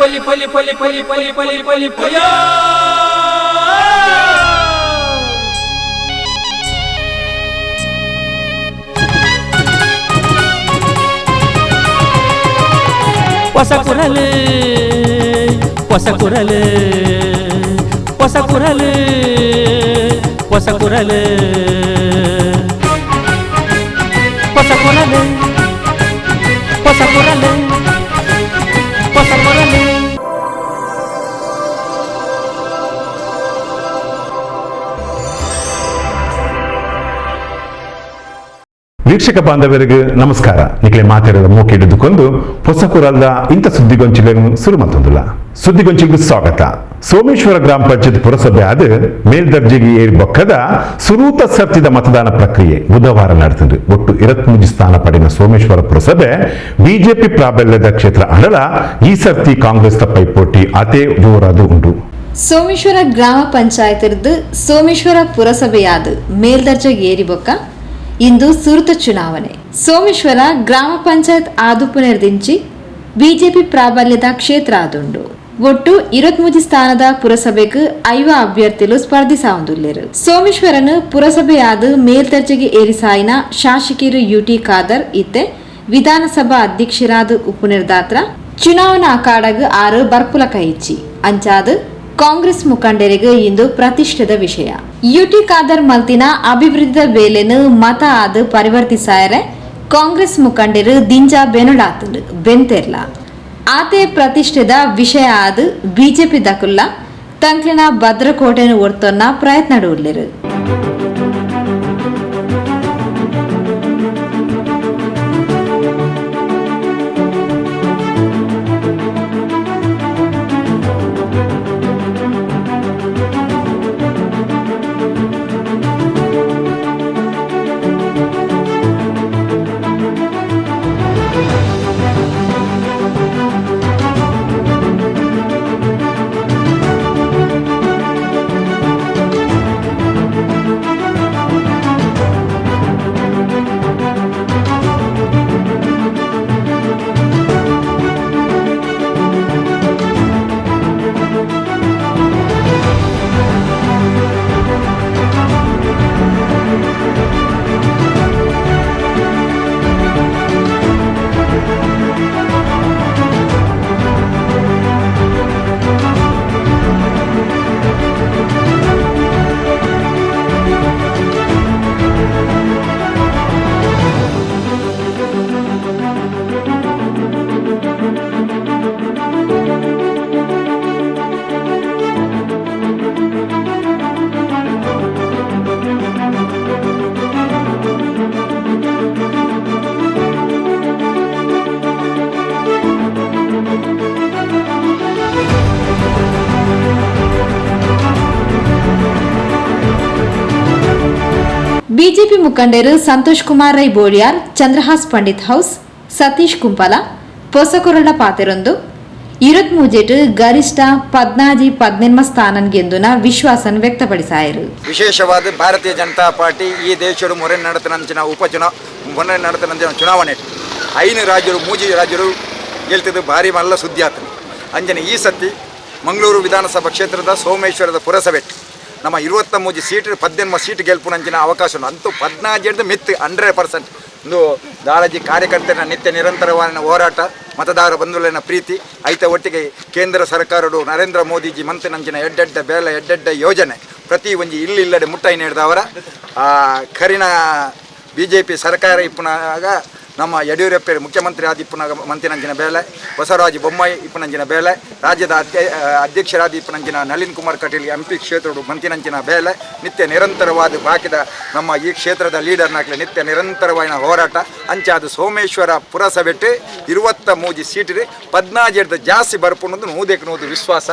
ಪಲಿ ಪಲಿ ಪಲಿ ಪಲಿ ಪಲಿ ಪಲಿ ಪಲಿ ಪಯ ಹೊಸ ಕುರಲು ಹೊಸ ಕುರಲು ಹೊಸ ಕುರಲು ಹೊಸ ಕುರಲು ಹೊಸ ಕುರಲು ಹೊಸ ಕುರಲು ಹೊಸ ಕುರಲು. ವೀಕ್ಷಕ ಬಾಂಧವರಿಗೆ ನಮಸ್ಕಾರ. ನಿಖಲೆ ಮಾತಾಡೋದ ಮೂಕೆ ಹಿಡಿದುಕೊಂಡು ಹೊಸ ಕುರಲ್ದ ಇಂಥ ಸುದ್ದಿಗೊಂಚಿಗಳನ್ನು ಶುರು ಮತ್ತೊಂದಿಲ್ಲ. ಸುದ್ದಿಗೊಂಚಿಗೂ ಸ್ವಾಗತ. ಸೋಮೇಶ್ವರ ಗ್ರಾಮ ಪಂಚಾಯತ್ ಪುರಸಭೆ ಆದ ಮೇಲ್ದರ್ಜೆಗೆ ಏರಿ ಬೊಕ್ಕದ ಸುರೂತ ಸರ್ತಿದ ಮತದಾನ ಪ್ರಕ್ರಿಯೆ ಬುಧವಾರ ನಡೆದಿದೆ. ಒಟ್ಟು 23 ಸ್ಥಾನ ಪಡೆದ ಸೋಮೇಶ್ವರ ಪುರಸಭೆ ಬಿಜೆಪಿ ಪ್ರಾಬಲ್ಯದ ಕ್ಷೇತ್ರ ಅಡಲ ಈ ಸರ್ತಿ ಕಾಂಗ್ರೆಸ್ ಪೈಪೋಟಿ ಅದೇ ಜೋರಾದು ಉಂಟು. ಸೋಮೇಶ್ವರ ಗ್ರಾಮ ಪಂಚಾಯತ್ ಸೋಮೇಶ್ವರ ಪುರಸಭೆಯಾದ ಮೇಲ್ದರ್ಜೆಗೆ ಏರಿ ಬೊಕ್ಕ ಇಂದು ಸುರತ ಚುನಾವಣೆ. ಸೋಮೇಶ್ವರ ಗ್ರಾಮ ಪಂಚಾಯತ್ ಆದು ಪುನರ್ದಿಂಚಿ ಬಿಜೆಪಿ ಪ್ರಾಬಲ್ಯದ ಕ್ಷೇತ್ರ ಆದುಂಡು. ಒಟ್ಟು 23 ಸ್ಥಾನದ ಪುರಸಭೆಗೆ 5 ಅಭ್ಯರ್ಥಿಗಳು ಸ್ಪರ್ಧಿಸಾವುದಿಲ್ಲರು. ಸೋಮೇಶ್ವರನು ಪುರಸಭೆಯಾದ ಮೇಲ್ದರ್ಜೆಗೆ ಏರಿಸಾಯಿನ ಶಾಸಕರು ಯುಟಿ ಖಾದರ್ ಇತ್ತೆ ವಿಧಾನಸಭಾ ಅಧ್ಯಕ್ಷರಾದ ಉಪನಿರ್ದಾತ್ರ ಚುನಾವಣಾ ಅಖಾಡಗ 6 ಬರ್ಪುಲ ಕೈಚಿ ಅಂಚಾದ ಕಾಂಗ್ರೆಸ್ ಮುಖಂಡರಿಗೆ ಇಂದು ಪ್ರತಿಷ್ಠಿತ ವಿಷಯ. ಯುಟಿ ಖಾದರ್ ಮಲ್ತಿನ ಅಭಿವೃದ್ಧಿ ಬೇಲೆನು ಮತ ಆದ ಪರಿವರ್ತಿಸಾಯರೆ ಕಾಂಗ್ರೆಸ್ ಮುಖಂಡರು ದಿಂಜಾ ಬೆನಡಾತಲು ಬೆಂತೆರ್ಲ ಆತೆ ಪ್ರತಿಷ್ಠಿತ ವಿಷಯ ಆದ ಬಿಜೆಪಿ ದಕುಲ್ಲ ತಂಕ್ಲಿನ ಭದ್ರಕೋಟೆಯನ್ನು ಒರ್ತೊನ್ನ ಪ್ರಯತ್ನ ನಡುವಲ್ಲಿರು. ಬಿಜೆಪಿ ಮುಖಂಡರು ಸಂತೋಷ್ ಕುಮಾರ್ ರೈ ಬೋಳಿಯಾರ್, ಚಂದ್ರಹಾಸ್ ಪಂಡಿತ್ ಹೌಸ್, ಸತೀಶ್ ಕುಂಪಲ ಪೊಸಕೊರಳ ಪಾತೆರೊಂದು 23 ಗರಿಷ್ಠ 14 ಸ್ಥಾನಗೆಂದುನ ವಿಶ್ವಾಸ ವ್ಯಕ್ತಪಡಿಸಾಯರು. ವಿಶೇಷವಾದ ಭಾರತೀಯ ಜನತಾ ಪಾರ್ಟಿ ಈ ದೇಶದ ಮೊರೆ ನಡೆತನಂಚಿನ ಮೊನ್ನೆ ನಡೆತನಂಚಿನ ಚುನಾವಣೆ 5 ರಾಜ್ಯರು ಮೂಜಿ ರಾಜ್ಯರು ಗೆಲ್ತಿದ್ದು ಭಾರಿ ಮಲ್ಲ ಸುದ್ದಿ ಆತನು ಅಂಜನೆ ಈ ಸತಿ ಮಂಗಳೂರು ವಿಧಾನಸಭಾ ಕ್ಷೇತ್ರದ ಸೋಮೇಶ್ವರದ ಪುರಸಭೆ ನಮ್ಮ 23 ಸೀಟ್ 18 ಸೀಟ್ ಗೆಲ್ಪುನಂಚಿನ ಅವಕಾಶ ಅಂತೂ 14 ಮಿತ್ 100%. ಒಂದು ದಾಳಜಿ ಕಾರ್ಯಕರ್ತರ ನಿತ್ಯ ನಿರಂತರವಾದ ಹೋರಾಟ, ಮತದಾರ ಬಂಧುವಿನ ಪ್ರೀತಿ ಐತ ಒಟ್ಟಿಗೆ ಕೇಂದ್ರ ಸರ್ಕಾರಡು ನರೇಂದ್ರ ಮೋದಿಜಿ ಮಂತ್ರಿನಂಚಿನ ಎಡ್ಡೆಡ್ಡ ಬೇಲೆ ಎಡ್ಡೆಡ್ಡ ಯೋಜನೆ ಪ್ರತಿ ಒಂಜಿ ಇಲ್ಲಿಲ್ಲದೆ ಮುಟ್ಟೈ ನೀಡಿದವರ ಕರಿನ ಬಿಜೆಪಿ ಸರ್ಕಾರ ಇಪ್ಪನಾಗ ನಮ್ಮ ಯಡಿಯೂರಪ್ಪ ಮುಖ್ಯಮಂತ್ರಿ ಆದ ಇಪ್ಪನಾಗ ಮಂತ್ರಿನಂಚಿನ ಬೇಲೆ, ಬಸವರಾಜ ಬೊಮ್ಮಾಯಿ ಇಪ್ಪನಂಚಿನ ಬೇಲೆ, ರಾಜ್ಯದ ಅಧ್ಯಕ್ಷರಾದ ಇಪ್ಪನಂಚಿನ ನಳಿನ್ ಕುಮಾರ್ ಕಟೀಲ್ MP ಕ್ಷೇತ್ರಡು ಮಂತ್ರಿನಂಚಿನ ಬೇಲೆ, ನಿತ್ಯ ನಿರಂತರವಾದ ಬಾಕಿದ ನಮ್ಮ ಈ ಕ್ಷೇತ್ರದ ಲೀಡರ್ನಾಗಲಿ ನಿತ್ಯ ನಿರಂತರವಾದ ಹೋರಾಟ ಅಂಚಾದ ಸೋಮೇಶ್ವರ ಪುರಸಭೆಟ್ಟು 23 ಸೀಟಿಗೆ 14 ಜಾಸ್ತಿ ಬರ್ಪುನ್ನದು ನೂದೇಕು ನೂದು ವಿಶ್ವಾಸ.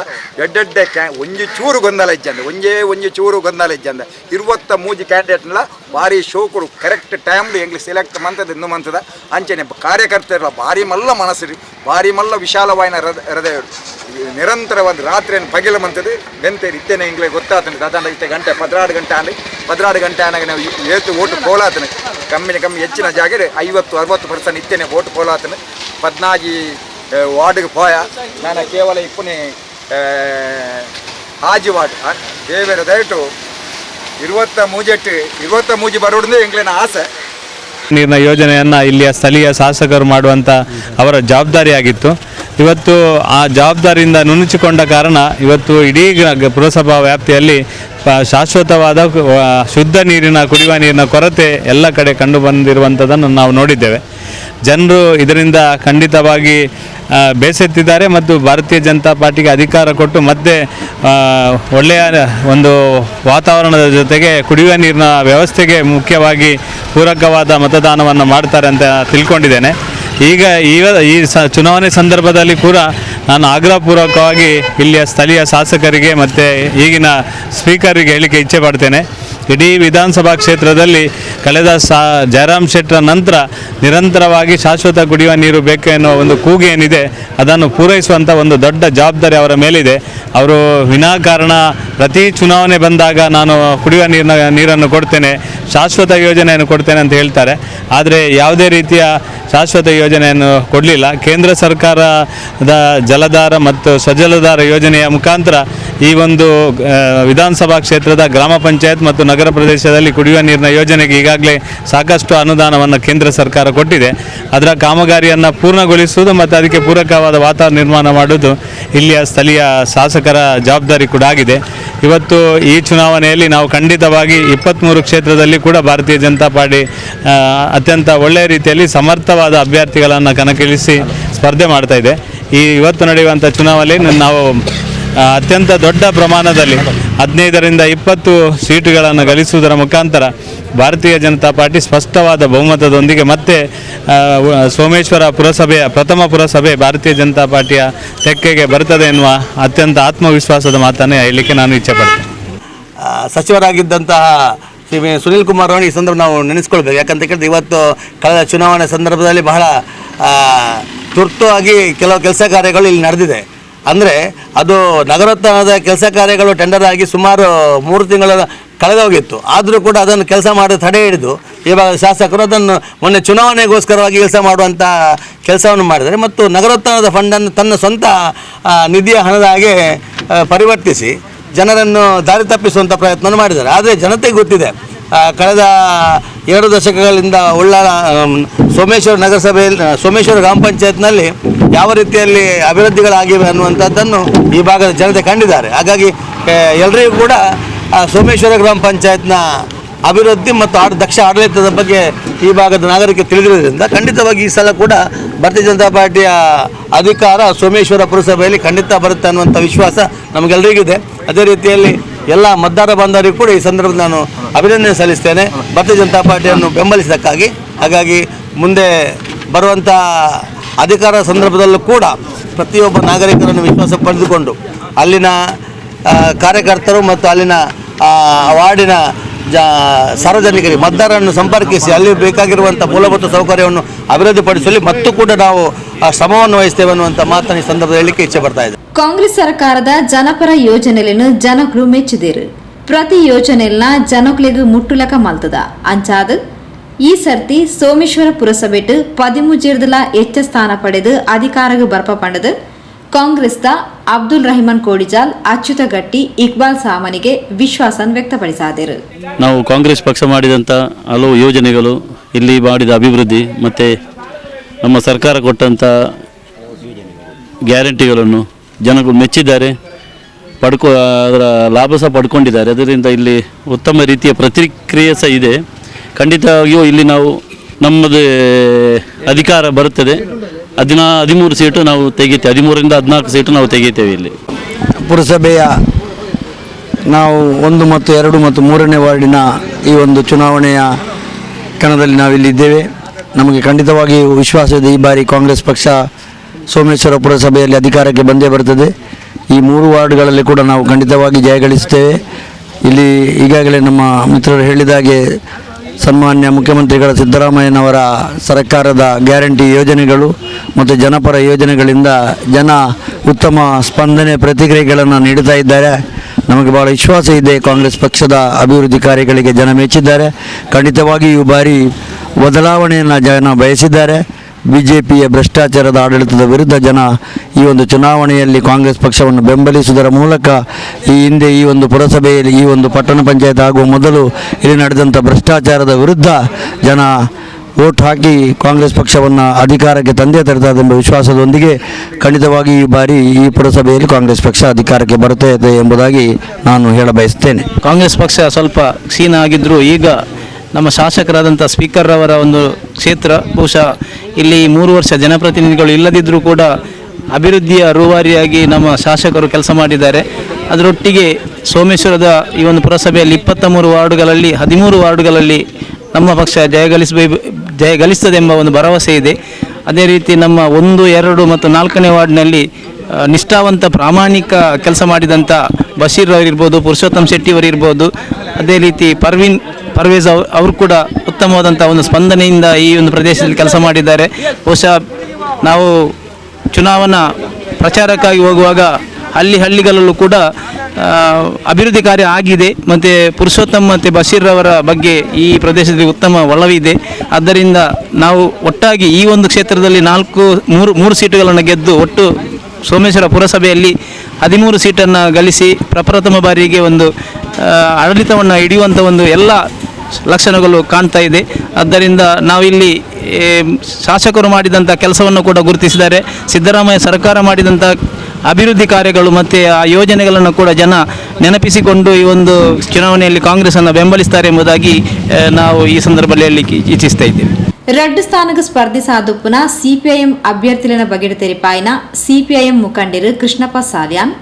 ಎಡ್ಡೆಡ್ಡೆ ಒಂಜಿ ಚೂರು ಗೊಂದಲ ಇಜ್ಜಂದೆ ಒಂಜಿ ಚೂರು ಗೊಂದಲ ಇಜ್ಜಂದೆ 23 ಕ್ಯಾಂಡಿಡೇಟ್ನ ಭಾರಿ ಶೋಕುಡು ಕರೆಕ್ಟ್ ಟೈಮ್ಲಿ ಎಂಗ್ಲಿ ಸೆಲೆಕ್ಟ್ ಮಂತದ ಇನ್ನು ಮಂತದ ಅಂಚನೆ ಕಾರ್ಯಕರ್ತರ ಭಾರಿ ಮಲ್ಲ ಮನಸ್ಸು ಭಾರಿ ಮಲ್ಲ ವಿಶಾಲವಾಯಿನ ಹೃದಯ ನಿರಂತರವಾದ ರಾತ್ರಿಯನ್ನು ಪಗಿಲ ಮಂತದ್ದು ಬೆಂತೇರಿ ಇತ್ತೇನೆ ಇಂಗ್ಲೇ ಗೊತ್ತಾತನೆ ದಾದಾಂಡ ಇತ್ತೆ ಗಂಟೆ 16 ಗಂಟೆ ಆನಾಗ ನಾವು ಏತು ಓಟು ಕೋಲಾತನೆ ಕಮ್ಮಿ ಹೆಚ್ಚಿನ ಜಾಗ 50-60% ಇತ್ತೇನೆ ಓಟು ಕೋಲಾತನೆ 14 ವಾರ್ಡ್ಗೆ ಪೋಯ ನಾನು ಕೇವಲ ಇಪ್ಪನೇ ಹಾಜಿ ವಾರ್ಡ್ ದೇವೇರ ದಯಟು 23 ಬರೋದು ಎಂಗ್ಲಿನ ಆಸೆ. ನೀರಿನ ಯೋಜನೆಯನ್ನು ಇಲ್ಲಿಯ ಸ್ಥಳೀಯ ಶಾಸಕರು ಮಾಡುವಂಥ ಅವರ ಜವಾಬ್ದಾರಿಯಾಗಿತ್ತು. ಇವತ್ತು ಆ ಜವಾಬ್ದಾರಿಯಿಂದ ನುಣುಚಿಕೊಂಡ ಕಾರಣ ಇವತ್ತು ಇಡೀ ಪುರಸಭಾ ವ್ಯಾಪ್ತಿಯಲ್ಲಿ ಶಾಶ್ವತವಾದ ಶುದ್ಧ ನೀರಿನ ಕುಡಿಯುವ ನೀರಿನ ಕೊರತೆ ಎಲ್ಲ ಕಡೆ ಕಂಡು ಬಂದಿರುವಂಥದ್ದನ್ನು ನಾವು ನೋಡಿದ್ದೇವೆ. ಜನರು ಇದರಿಂದ ಖಂಡಿತವಾಗಿ ಬೇಸತ್ತಿದ್ದಾರೆ ಮತ್ತು ಭಾರತೀಯ ಜನತಾ ಪಾರ್ಟಿಗೆ ಅಧಿಕಾರ ಕೊಟ್ಟು ಮತ್ತೆ ಒಳ್ಳೆಯ ಒಂದು ವಾತಾವರಣದ ಜೊತೆಗೆ ಕುಡಿಯುವ ನೀರಿನ ವ್ಯವಸ್ಥೆಗೆ ಮುಖ್ಯವಾಗಿ ಪೂರಕವಾದ ಮತದಾನವನ್ನು ಮಾಡ್ತಾರೆ ಅಂತ ತಿಳ್ಕೊಂಡಿದ್ದೇನೆ. ಈಗ ಈ ಚುನಾವಣೆ ಸಂದರ್ಭದಲ್ಲಿ ಕೂಡ ನಾನು ಆಗ್ರಹಪೂರ್ವಕವಾಗಿ ಇಲ್ಲಿಯ ಸ್ಥಳೀಯ ಶಾಸಕರಿಗೆ ಮತ್ತು ಈಗಿನ ಸ್ಪೀಕರಿಗೆ ಹೇಳಿಕೆ ಇಚ್ಛೆ ಪಡ್ತೇನೆ. ಇಡೀ ವಿಧಾನಸಭಾ ಕ್ಷೇತ್ರದಲ್ಲಿ ಕಳೆದ ಜಯರಾಮ್ ಶೆಟ್ಟರ ನಂತರ ನಿರಂತರವಾಗಿ ಶಾಶ್ವತ ಕುಡಿಯುವ ನೀರು ಬೇಕು ಎನ್ನುವ ಒಂದು ಕೂಗು ಏನಿದೆ ಅದನ್ನು ಪೂರೈಸುವಂಥ ಒಂದು ದೊಡ್ಡ ಜವಾಬ್ದಾರಿ ಅವರ ಮೇಲಿದೆ. ಅವರು ವಿನಾಕಾರಣ ಪ್ರತಿ ಚುನಾವಣೆ ಬಂದಾಗ ನಾನು ಕುಡಿಯುವ ನೀರನ್ನು ಕೊಡ್ತೇನೆ, ಶಾಶ್ವತ ಯೋಜನೆಯನ್ನು ಕೊಡ್ತೇನೆ ಅಂತ ಹೇಳ್ತಾರೆ. ಆದರೆ ಯಾವುದೇ ರೀತಿಯ ಶಾಶ್ವತ ಯೋಜನೆಯನ್ನು ಕೊಡಲಿಲ್ಲ. ಕೇಂದ್ರ ಸರ್ಕಾರದ ಜಲಧಾರ ಮತ್ತು ಸ್ವಜಲಧಾರ ಯೋಜನೆಯ ಮುಖಾಂತರ ಈ ಒಂದು ವಿಧಾನಸಭಾ ಕ್ಷೇತ್ರದ ಗ್ರಾಮ ಪಂಚಾಯತ್ ಮತ್ತು ನಗರ ಪ್ರದೇಶದಲ್ಲಿ ಕುಡಿಯುವ ನೀರಿನ ಯೋಜನೆಗೆ ಈಗಾಗಲೇ ಸಾಕಷ್ಟು ಅನುದಾನವನ್ನು ಕೇಂದ್ರ ಸರ್ಕಾರ ಕೊಟ್ಟಿದೆ. ಅದರ ಕಾಮಗಾರಿಯನ್ನು ಪೂರ್ಣಗೊಳಿಸುವುದು ಮತ್ತು ಅದಕ್ಕೆ ಪೂರಕವಾದ ವಾತಾವರಣ ನಿರ್ಮಾಣ ಮಾಡುವುದು ಇಲ್ಲಿಯ ಸ್ಥಳೀಯ ಶಾಸಕರ ಜವಾಬ್ದಾರಿ ಕೂಡ ಆಗಿದೆ. ಇವತ್ತು ಈ ಚುನಾವಣೆಯಲ್ಲಿ ನಾವು ಖಂಡಿತವಾಗಿ 23 ಕ್ಷೇತ್ರದಲ್ಲಿ ಕೂಡ ಭಾರತೀಯ ಜನತಾ ಪಾರ್ಟಿ ಅತ್ಯಂತ ಒಳ್ಳೆಯ ರೀತಿಯಲ್ಲಿ ಸಮರ್ಥವಾದ ಅಭ್ಯರ್ಥಿಗಳನ್ನು ಕಣಕ್ಕಿಳಿಸಿ ಸ್ಪರ್ಧೆ ಮಾಡ್ತಾ ಇದೆ. ಇವತ್ತು ನಡೆಯುವಂಥ ಚುನಾವಣೆಯಲ್ಲಿ ನಾವು ಅತ್ಯಂತ ದೊಡ್ಡ ಪ್ರಮಾಣದಲ್ಲಿ 15ರಿಂದ 20 ಸೀಟುಗಳನ್ನು ಗಳಿಸುವುದರ ಮುಖಾಂತರ ಭಾರತೀಯ ಜನತಾ ಪಾರ್ಟಿ ಸ್ಪಷ್ಟವಾದ ಬಹುಮತದೊಂದಿಗೆ ಮತ್ತೆ ಸೋಮೇಶ್ವರ ಪುರಸಭೆಯ ಪ್ರಥಮ ಪುರಸಭೆ ಭಾರತೀಯ ಜನತಾ ಪಾರ್ಟಿಯ ತೆಕ್ಕೆಗೆ ಬರ್ತದೆ ಎನ್ನುವ ಅತ್ಯಂತ ಆತ್ಮವಿಶ್ವಾಸದ ಮಾತನ್ನೇ ಹೇಳಲಿಕ್ಕೆ ನಾನು ಇಚ್ಛೆಪಡ್ತೇನೆ. ಸಚಿವರಾಗಿದ್ದಂತಹ ಶ್ರೀ ಸುನೀಲ್ ಕುಮಾರ್ ಅವರನ್ನು ಈ ಸಂದರ್ಭ ನಾವು ನೆನೆಸ್ಕೊಳ್ಬೇಕು. ಯಾಕಂತ ಕೇಳಿದ್ರೆ ಇವತ್ತು ಕಳೆದ ಚುನಾವಣೆ ಸಂದರ್ಭದಲ್ಲಿ ಬಹಳ ತುರ್ತು ಆಗಿ ಕೆಲವು ಕೆಲಸ ಕಾರ್ಯಗಳು ಇಲ್ಲಿ ನಡೆದಿದೆ. ಅಂದರೆ ಅದು ನಗರೋತ್ಥಾನದ ಕೆಲಸ ಕಾರ್ಯಗಳು ಟೆಂಡರ್ ಆಗಿ ಸುಮಾರು 3 ತಿಂಗಳ ಕಳೆದೋಗಿತ್ತು. ಆದರೂ ಕೂಡ ಅದನ್ನು ಕೆಲಸ ಮಾಡಿ ತಡೆ ಹಿಡಿದು ಇವಾಗ ಶಾಸಕರು ಅದನ್ನು ಮೊನ್ನೆ ಚುನಾವಣೆಗೋಸ್ಕರವಾಗಿ ಕೆಲಸ ಮಾಡುವಂಥ ಕೆಲಸವನ್ನು ಮಾಡಿದ್ದಾರೆ. ಮತ್ತು ನಗರೋತ್ಥಾನದ ಫಂಡನ್ನು ತನ್ನ ಸ್ವಂತ ನಿಧಿಯ ಹಣದ ಹಾಗೆ ಪರಿವರ್ತಿಸಿ ಜನರನ್ನು ದಾರಿ ತಪ್ಪಿಸುವಂಥ ಪ್ರಯತ್ನವನ್ನು ಮಾಡಿದ್ದಾರೆ. ಆದರೆ ಜನತೆಗೆ ಗೊತ್ತಿದೆ, ಕಳೆದ 2 ದಶಕಗಳಿಂದ ಉಳ್ಳಾಲ ಸೋಮೇಶ್ವರ ನಗರಸಭೆಯಲ್ಲಿ ಸೋಮೇಶ್ವರ ಗ್ರಾಮ ಪಂಚಾಯತ್ನಲ್ಲಿ ಯಾವ ರೀತಿಯಲ್ಲಿ ಅಭಿವೃದ್ಧಿಗಳಾಗಿವೆ ಅನ್ನುವಂಥದ್ದನ್ನು ಈ ಭಾಗದ ಜನತೆ ಕಂಡಿದ್ದಾರೆ. ಹಾಗಾಗಿ ಎಲ್ಲರಿಗೂ ಕೂಡ ಸೋಮೇಶ್ವರ ಗ್ರಾಮ ಪಂಚಾಯತ್ನ ಅಭಿವೃದ್ಧಿ ಮತ್ತು ದಕ್ಷ ಆಡಳಿತದ ಬಗ್ಗೆ ಈ ಭಾಗದ ನಾಗರಿಕ ತಿಳಿದಿರೋದ್ರಿಂದ ಖಂಡಿತವಾಗಿ ಈ ಸಲ ಕೂಡ ಭಾರತೀಯ ಜನತಾ ಪಾರ್ಟಿಯ ಅಧಿಕಾರ ಸೋಮೇಶ್ವರ ಪುರಸಭೆಯಲ್ಲಿ ಖಂಡಿತ ಬರುತ್ತೆ ಅನ್ನುವಂಥ ವಿಶ್ವಾಸ ನಮಗೆಲ್ಲರಿಗಿದೆ. ಅದೇ ರೀತಿಯಲ್ಲಿ ಎಲ್ಲ ಮತದಾರ ಬಾಂಧವರಿಗೂ ಕೂಡ ಈ ಸಂದರ್ಭದಲ್ಲಿ ನಾನು ಅಭಿನಂದನೆ ಸಲ್ಲಿಸ್ತೇನೆ ಭಾರತೀಯ ಜನತಾ ಪಾರ್ಟಿಯನ್ನು ಬೆಂಬಲಿಸಿದ್ದಕ್ಕಾಗಿ. ಹಾಗಾಗಿ ಮುಂದೆ ಬರುವಂಥ ಅಧಿಕಾರ ಸಂದರ್ಭದಲ್ಲೂ ಕೂಡ ಪ್ರತಿಯೊಬ್ಬ ನಾಗರಿಕರನ್ನು ವಿಶ್ವಾಸ ಪಡೆದುಕೊಂಡು ಅಲ್ಲಿನ ಕಾರ್ಯಕರ್ತರು ಮತ್ತು ಅಲ್ಲಿನ ವಾರ್ಡಿನ ಸಾರ್ವಜನಿಕರಿಗೆ ಮತದಾರರನ್ನು ಸಂಪರ್ಕಿಸಿ ಅಲ್ಲಿ ಬೇಕಾಗಿರುವಂಥ ಮೂಲಭೂತ ಸೌಕರ್ಯವನ್ನು ಅಭಿವೃದ್ಧಿಪಡಿಸಲಿ ಮತ್ತು ಕೂಡ ನಾವು ಶ್ರಮವನ್ನು ವಹಿಸ್ತೇವೆ ಅನ್ನುವಂಥ ಮಾತನ್ನು ಈ ಸಂದರ್ಭದಲ್ಲಿ ಹೇಳಲಿಕ್ಕೆ ಇಚ್ಛೆ ಪಡ್ತಾ ಇದೆ. ಕಾಂಗ್ರೆಸ್ ಸರ್ಕಾರದ ಜನಪರ ಯೋಜನೆలను ಜನಗಳು ಮೆಚ್ಚಿದರು. ಪ್ರತಿ ಯೋಜನೆಯನ್ನ ಜನಗಳಿಗೆ ಮುಟ್ಟುಲಕ ಮಲ್ತದ ಅಂಚಾದ ಈ ಸರ್ತಿ ಸೋಮೇಶ್ವರ ಪುರಸಭೆಟ್ 13 ಹೆಚ್ಚ ಸ್ಥಾನ ಪಡೆದು ಅಧಿಕಾರಕ್ಕೆ ಬರ್ಪ ಪಂಡದು ಕಾಂಗ್ರೆಸ್ದ ಅಬ್ದುಲ್ ರಹಿಮಾನ್ ಕೋಡಿಜಾಲ್, ಅಚ್ಯುತ ಗಟ್ಟಿ, ಇಕ್ಬಾಲ್ ಸಾಮನಿಗೆ ವಿಶ್ವಾಸ ವ್ಯಕ್ತಪಡಿಸಿದರು. ನಾವು ಕಾಂಗ್ರೆಸ್ ಪಕ್ಷ ಮಾಡಿದಂಥ ಹಲವು ಯೋಜನೆಗಳು, ಇಲ್ಲಿ ಮಾಡಿದ ಅಭಿವೃದ್ಧಿ ಮತ್ತು ನಮ್ಮ ಸರ್ಕಾರ ಕೊಟ್ಟಂಥ ಗ್ಯಾರಂಟಿಗಳನ್ನು ಜನಗಳು ಮೆಚ್ಚಿದ್ದಾರೆ, ಅದರ ಲಾಭ ಸಹ ಪಡ್ಕೊಂಡಿದ್ದಾರೆ. ಅದರಿಂದ ಇಲ್ಲಿ ಉತ್ತಮ ರೀತಿಯ ಪ್ರತಿಕ್ರಿಯೆ ಸಹ ಇದೆ. ಖಂಡಿತವಾಗಿಯೂ ಇಲ್ಲಿ ನಾವು ನಮ್ಮದೇ ಅಧಿಕಾರ ಬರುತ್ತದೆ. 13 ಸೀಟು ನಾವು ತೆಗಿತೇವೆ, 13ರಿಂದ 14 ಸೀಟು ನಾವು ತೆಗಿತೇವೆ. ಇಲ್ಲಿ ಪುರಸಭೆಯ ನಾವು 1 ಮತ್ತು 2 ಮತ್ತು 3ನೇ ವಾರ್ಡಿನ ಈ ಒಂದು ಚುನಾವಣೆಯ ಕಣದಲ್ಲಿ ನಾವಿಲ್ಲಿದ್ದೇವೆ. ನಮಗೆ ಖಂಡಿತವಾಗಿ ವಿಶ್ವಾಸ ಇದೆ, ಈ ಬಾರಿ ಕಾಂಗ್ರೆಸ್ ಪಕ್ಷ ಸೋಮೇಶ್ವರ ಪುರಸಭೆಯಲ್ಲಿ ಅಧಿಕಾರಕ್ಕೆ ಬಂದೇ ಬರ್ತದೆ. ಈ 3 ವಾರ್ಡ್ಗಳಲ್ಲಿ ಕೂಡ ನಾವು ಖಂಡಿತವಾಗಿ ಜಯಗಳಿಸ್ತೇವೆ. ಇಲ್ಲಿ ಈಗಾಗಲೇ ನಮ್ಮ ಮಿತ್ರರು ಹೇಳಿದಾಗೆ ಸನ್ಮಾನ್ಯ ಮುಖ್ಯಮಂತ್ರಿಗಳ ಸಿದ್ದರಾಮಯ್ಯನವರ ಸರ್ಕಾರದ ಗ್ಯಾರಂಟಿ ಯೋಜನೆಗಳು ಮತ್ತು ಜನಪರ ಯೋಜನೆಗಳಿಂದ ಜನ ಉತ್ತಮ ಸ್ಪಂದನೆ ಪ್ರತಿಕ್ರಿಯೆಗಳನ್ನು ನೀಡುತ್ತಾ ಇದ್ದಾರೆ. ನಮಗೆ ಭಾಳ ವಿಶ್ವಾಸ ಇದೆ, ಕಾಂಗ್ರೆಸ್ ಪಕ್ಷದ ಅಭಿವೃದ್ಧಿ ಕಾರ್ಯಗಳಿಗೆ ಜನ ಮೆಚ್ಚಿದ್ದಾರೆ. ಖಂಡಿತವಾಗಿ ಈ ಬಾರಿ ಬದಲಾವಣೆಯನ್ನು ಜನ ಬಯಸಿದ್ದಾರೆ. BJPಯ ಭ್ರಷ್ಟಾಚಾರದ ಆಡಳಿತದ ವಿರುದ್ಧ ಜನ ಈ ಒಂದು ಚುನಾವಣೆಯಲ್ಲಿ ಕಾಂಗ್ರೆಸ್ ಪಕ್ಷವನ್ನು ಬೆಂಬಲಿಸುವುದರ ಮೂಲಕ ಈ ಹಿಂದೆ ಈ ಒಂದು ಪುರಸಭೆಯಲ್ಲಿ ಈ ಒಂದು ಪಟ್ಟಣ ಪಂಚಾಯತ್ ಆಗುವ ಮೊದಲು ಇಲ್ಲಿ ನಡೆದಂಥ ಭ್ರಷ್ಟಾಚಾರದ ವಿರುದ್ಧ ಜನ ವೋಟ್ ಹಾಕಿ ಕಾಂಗ್ರೆಸ್ ಪಕ್ಷವನ್ನು ಅಧಿಕಾರಕ್ಕೆ ತಂದೆ ತರುತ್ತದೆಂಬ ವಿಶ್ವಾಸದೊಂದಿಗೆ ಖಂಡಿತವಾಗಿ ಈ ಬಾರಿ ಈ ಪುರಸಭೆಯಲ್ಲಿ ಕಾಂಗ್ರೆಸ್ ಪಕ್ಷ ಅಧಿಕಾರಕ್ಕೆ ಬರುತ್ತದೆ ಎಂಬುದಾಗಿ ನಾನು ಹೇಳಬಯಸುತ್ತೇನೆ. ಕಾಂಗ್ರೆಸ್ ಪಕ್ಷ ಸ್ವಲ್ಪ ಕ್ಷೀಣ ಆಗಿದ್ದರೂ ಈಗ ನಮ್ಮ ಶಾಸಕರಾದಂಥ ಸ್ಪೀಕರ್ ಅವರ ಒಂದು ಕ್ಷೇತ್ರ ಬಹುಶಃ ಇಲ್ಲಿ 3 ವರ್ಷ ಜನಪ್ರತಿನಿಧಿಗಳು ಇಲ್ಲದಿದ್ದರೂ ಕೂಡ ಅಭಿವೃದ್ಧಿಯ ರೂವಾರಿಯಾಗಿ ನಮ್ಮ ಶಾಸಕರು ಕೆಲಸ ಮಾಡಿದ್ದಾರೆ. ಅದರೊಟ್ಟಿಗೆ ಸೋಮೇಶ್ವರದ ಈ ಒಂದು ಪುರಸಭೆಯಲ್ಲಿ 23 ವಾರ್ಡುಗಳಲ್ಲಿ 13 ವಾರ್ಡುಗಳಲ್ಲಿ ನಮ್ಮ ಪಕ್ಷ ಜಯಗಳಿಸ್ತದೆಂಬ ಒಂದು ಭರವಸೆ ಇದೆ. ಅದೇ ರೀತಿ ನಮ್ಮ 1, 2 ಮತ್ತು 4ನೇ ವಾರ್ಡ್ನಲ್ಲಿ ನಿಷ್ಠಾವಂತ ಪ್ರಾಮಾಣಿಕ ಕೆಲಸ ಮಾಡಿದಂಥ ಬಶೀರ್ ಅವರಿರ್ಬೋದು, ಪುರುಷೋತ್ತಮ್ ಶೆಟ್ಟಿಯವರಿರ್ಬೋದು, ಅದೇ ರೀತಿ ಪರ್ವೇಜ್ ಅವರು ಕೂಡ ಉತ್ತಮವಾದಂಥ ಒಂದು ಸ್ಪಂದನೆಯಿಂದ ಈ ಒಂದು ಪ್ರದೇಶದಲ್ಲಿ ಕೆಲಸ ಮಾಡಿದ್ದಾರೆ. ಬಹುಶಃ ನಾವು ಚುನಾವಣಾ ಪ್ರಚಾರಕ್ಕಾಗಿ ಹೋಗುವಾಗ ಹಳ್ಳಿಗಳಲ್ಲೂ ಕೂಡ ಅಭಿವೃದ್ಧಿ ಕಾರ್ಯ ಆಗಿದೆ. ಮತ್ತು ಪುರುಷೋತ್ತಮ್ ಮತ್ತು ಬಶೀರ್ ಅವರ ಬಗ್ಗೆ ಈ ಪ್ರದೇಶದಲ್ಲಿ ಉತ್ತಮ ಒಲವಿದೆ. ಆದ್ದರಿಂದ ನಾವು ಒಟ್ಟಾಗಿ ಈ ಒಂದು ಕ್ಷೇತ್ರದಲ್ಲಿ 3 ಸೀಟುಗಳನ್ನು ಗೆದ್ದು ಒಟ್ಟು ಸೋಮೇಶ್ವರ ಪುರಸಭೆಯಲ್ಲಿ 13 ಸೀಟನ್ನು ಗಳಿಸಿ ಪ್ರಪ್ರಥಮ ಬಾರಿಗೆ ಒಂದು ಆಡಳಿತವನ್ನು ಹಿಡಿಯುವಂಥ ಒಂದು ಎಲ್ಲ ಲಕ್ಷಣಗಳು ಕಾಣ್ತಾ ಇದೆ. ಆದ್ದರಿಂದ ನಾವಿಲ್ಲಿ ಶಾಸಕರು ಮಾಡಿದಂಥ ಕೆಲಸವನ್ನು ಕೂಡ ಗುರುತಿಸಿದ್ದಾರೆ. ಸಿದ್ದರಾಮಯ್ಯ ಸರ್ಕಾರ ಮಾಡಿದಂಥ ಅಭಿವೃದ್ಧಿ ಕಾರ್ಯಗಳು ಮತ್ತು ಆ ಯೋಜನೆಗಳನ್ನು ಕೂಡ ಜನ ನೆನಪಿಸಿಕೊಂಡು ಈ ಒಂದು ಚುನಾವಣೆಯಲ್ಲಿ ಕಾಂಗ್ರೆಸ್ಸನ್ನು ಬೆಂಬಲಿಸ್ತಾರೆ ಎಂಬುದಾಗಿ ನಾವು ಈ ಸಂದರ್ಭದಲ್ಲಿ ಹೇಳಲಿಕ್ಕೆ ಇಚ್ಛಿಸ್ತಾ ಇದ್ದೇವೆ. 2 స్థానకు స్పర్ధిసాదుపున సిపిఐఎం అభ్యర్థులను బగిడి తెరిపాయిన సిపిఐఎం ಮುಖಂಡರು ಕೃಷ್ಣಪ್ಪ ಸಾಲ್ಯಾನ್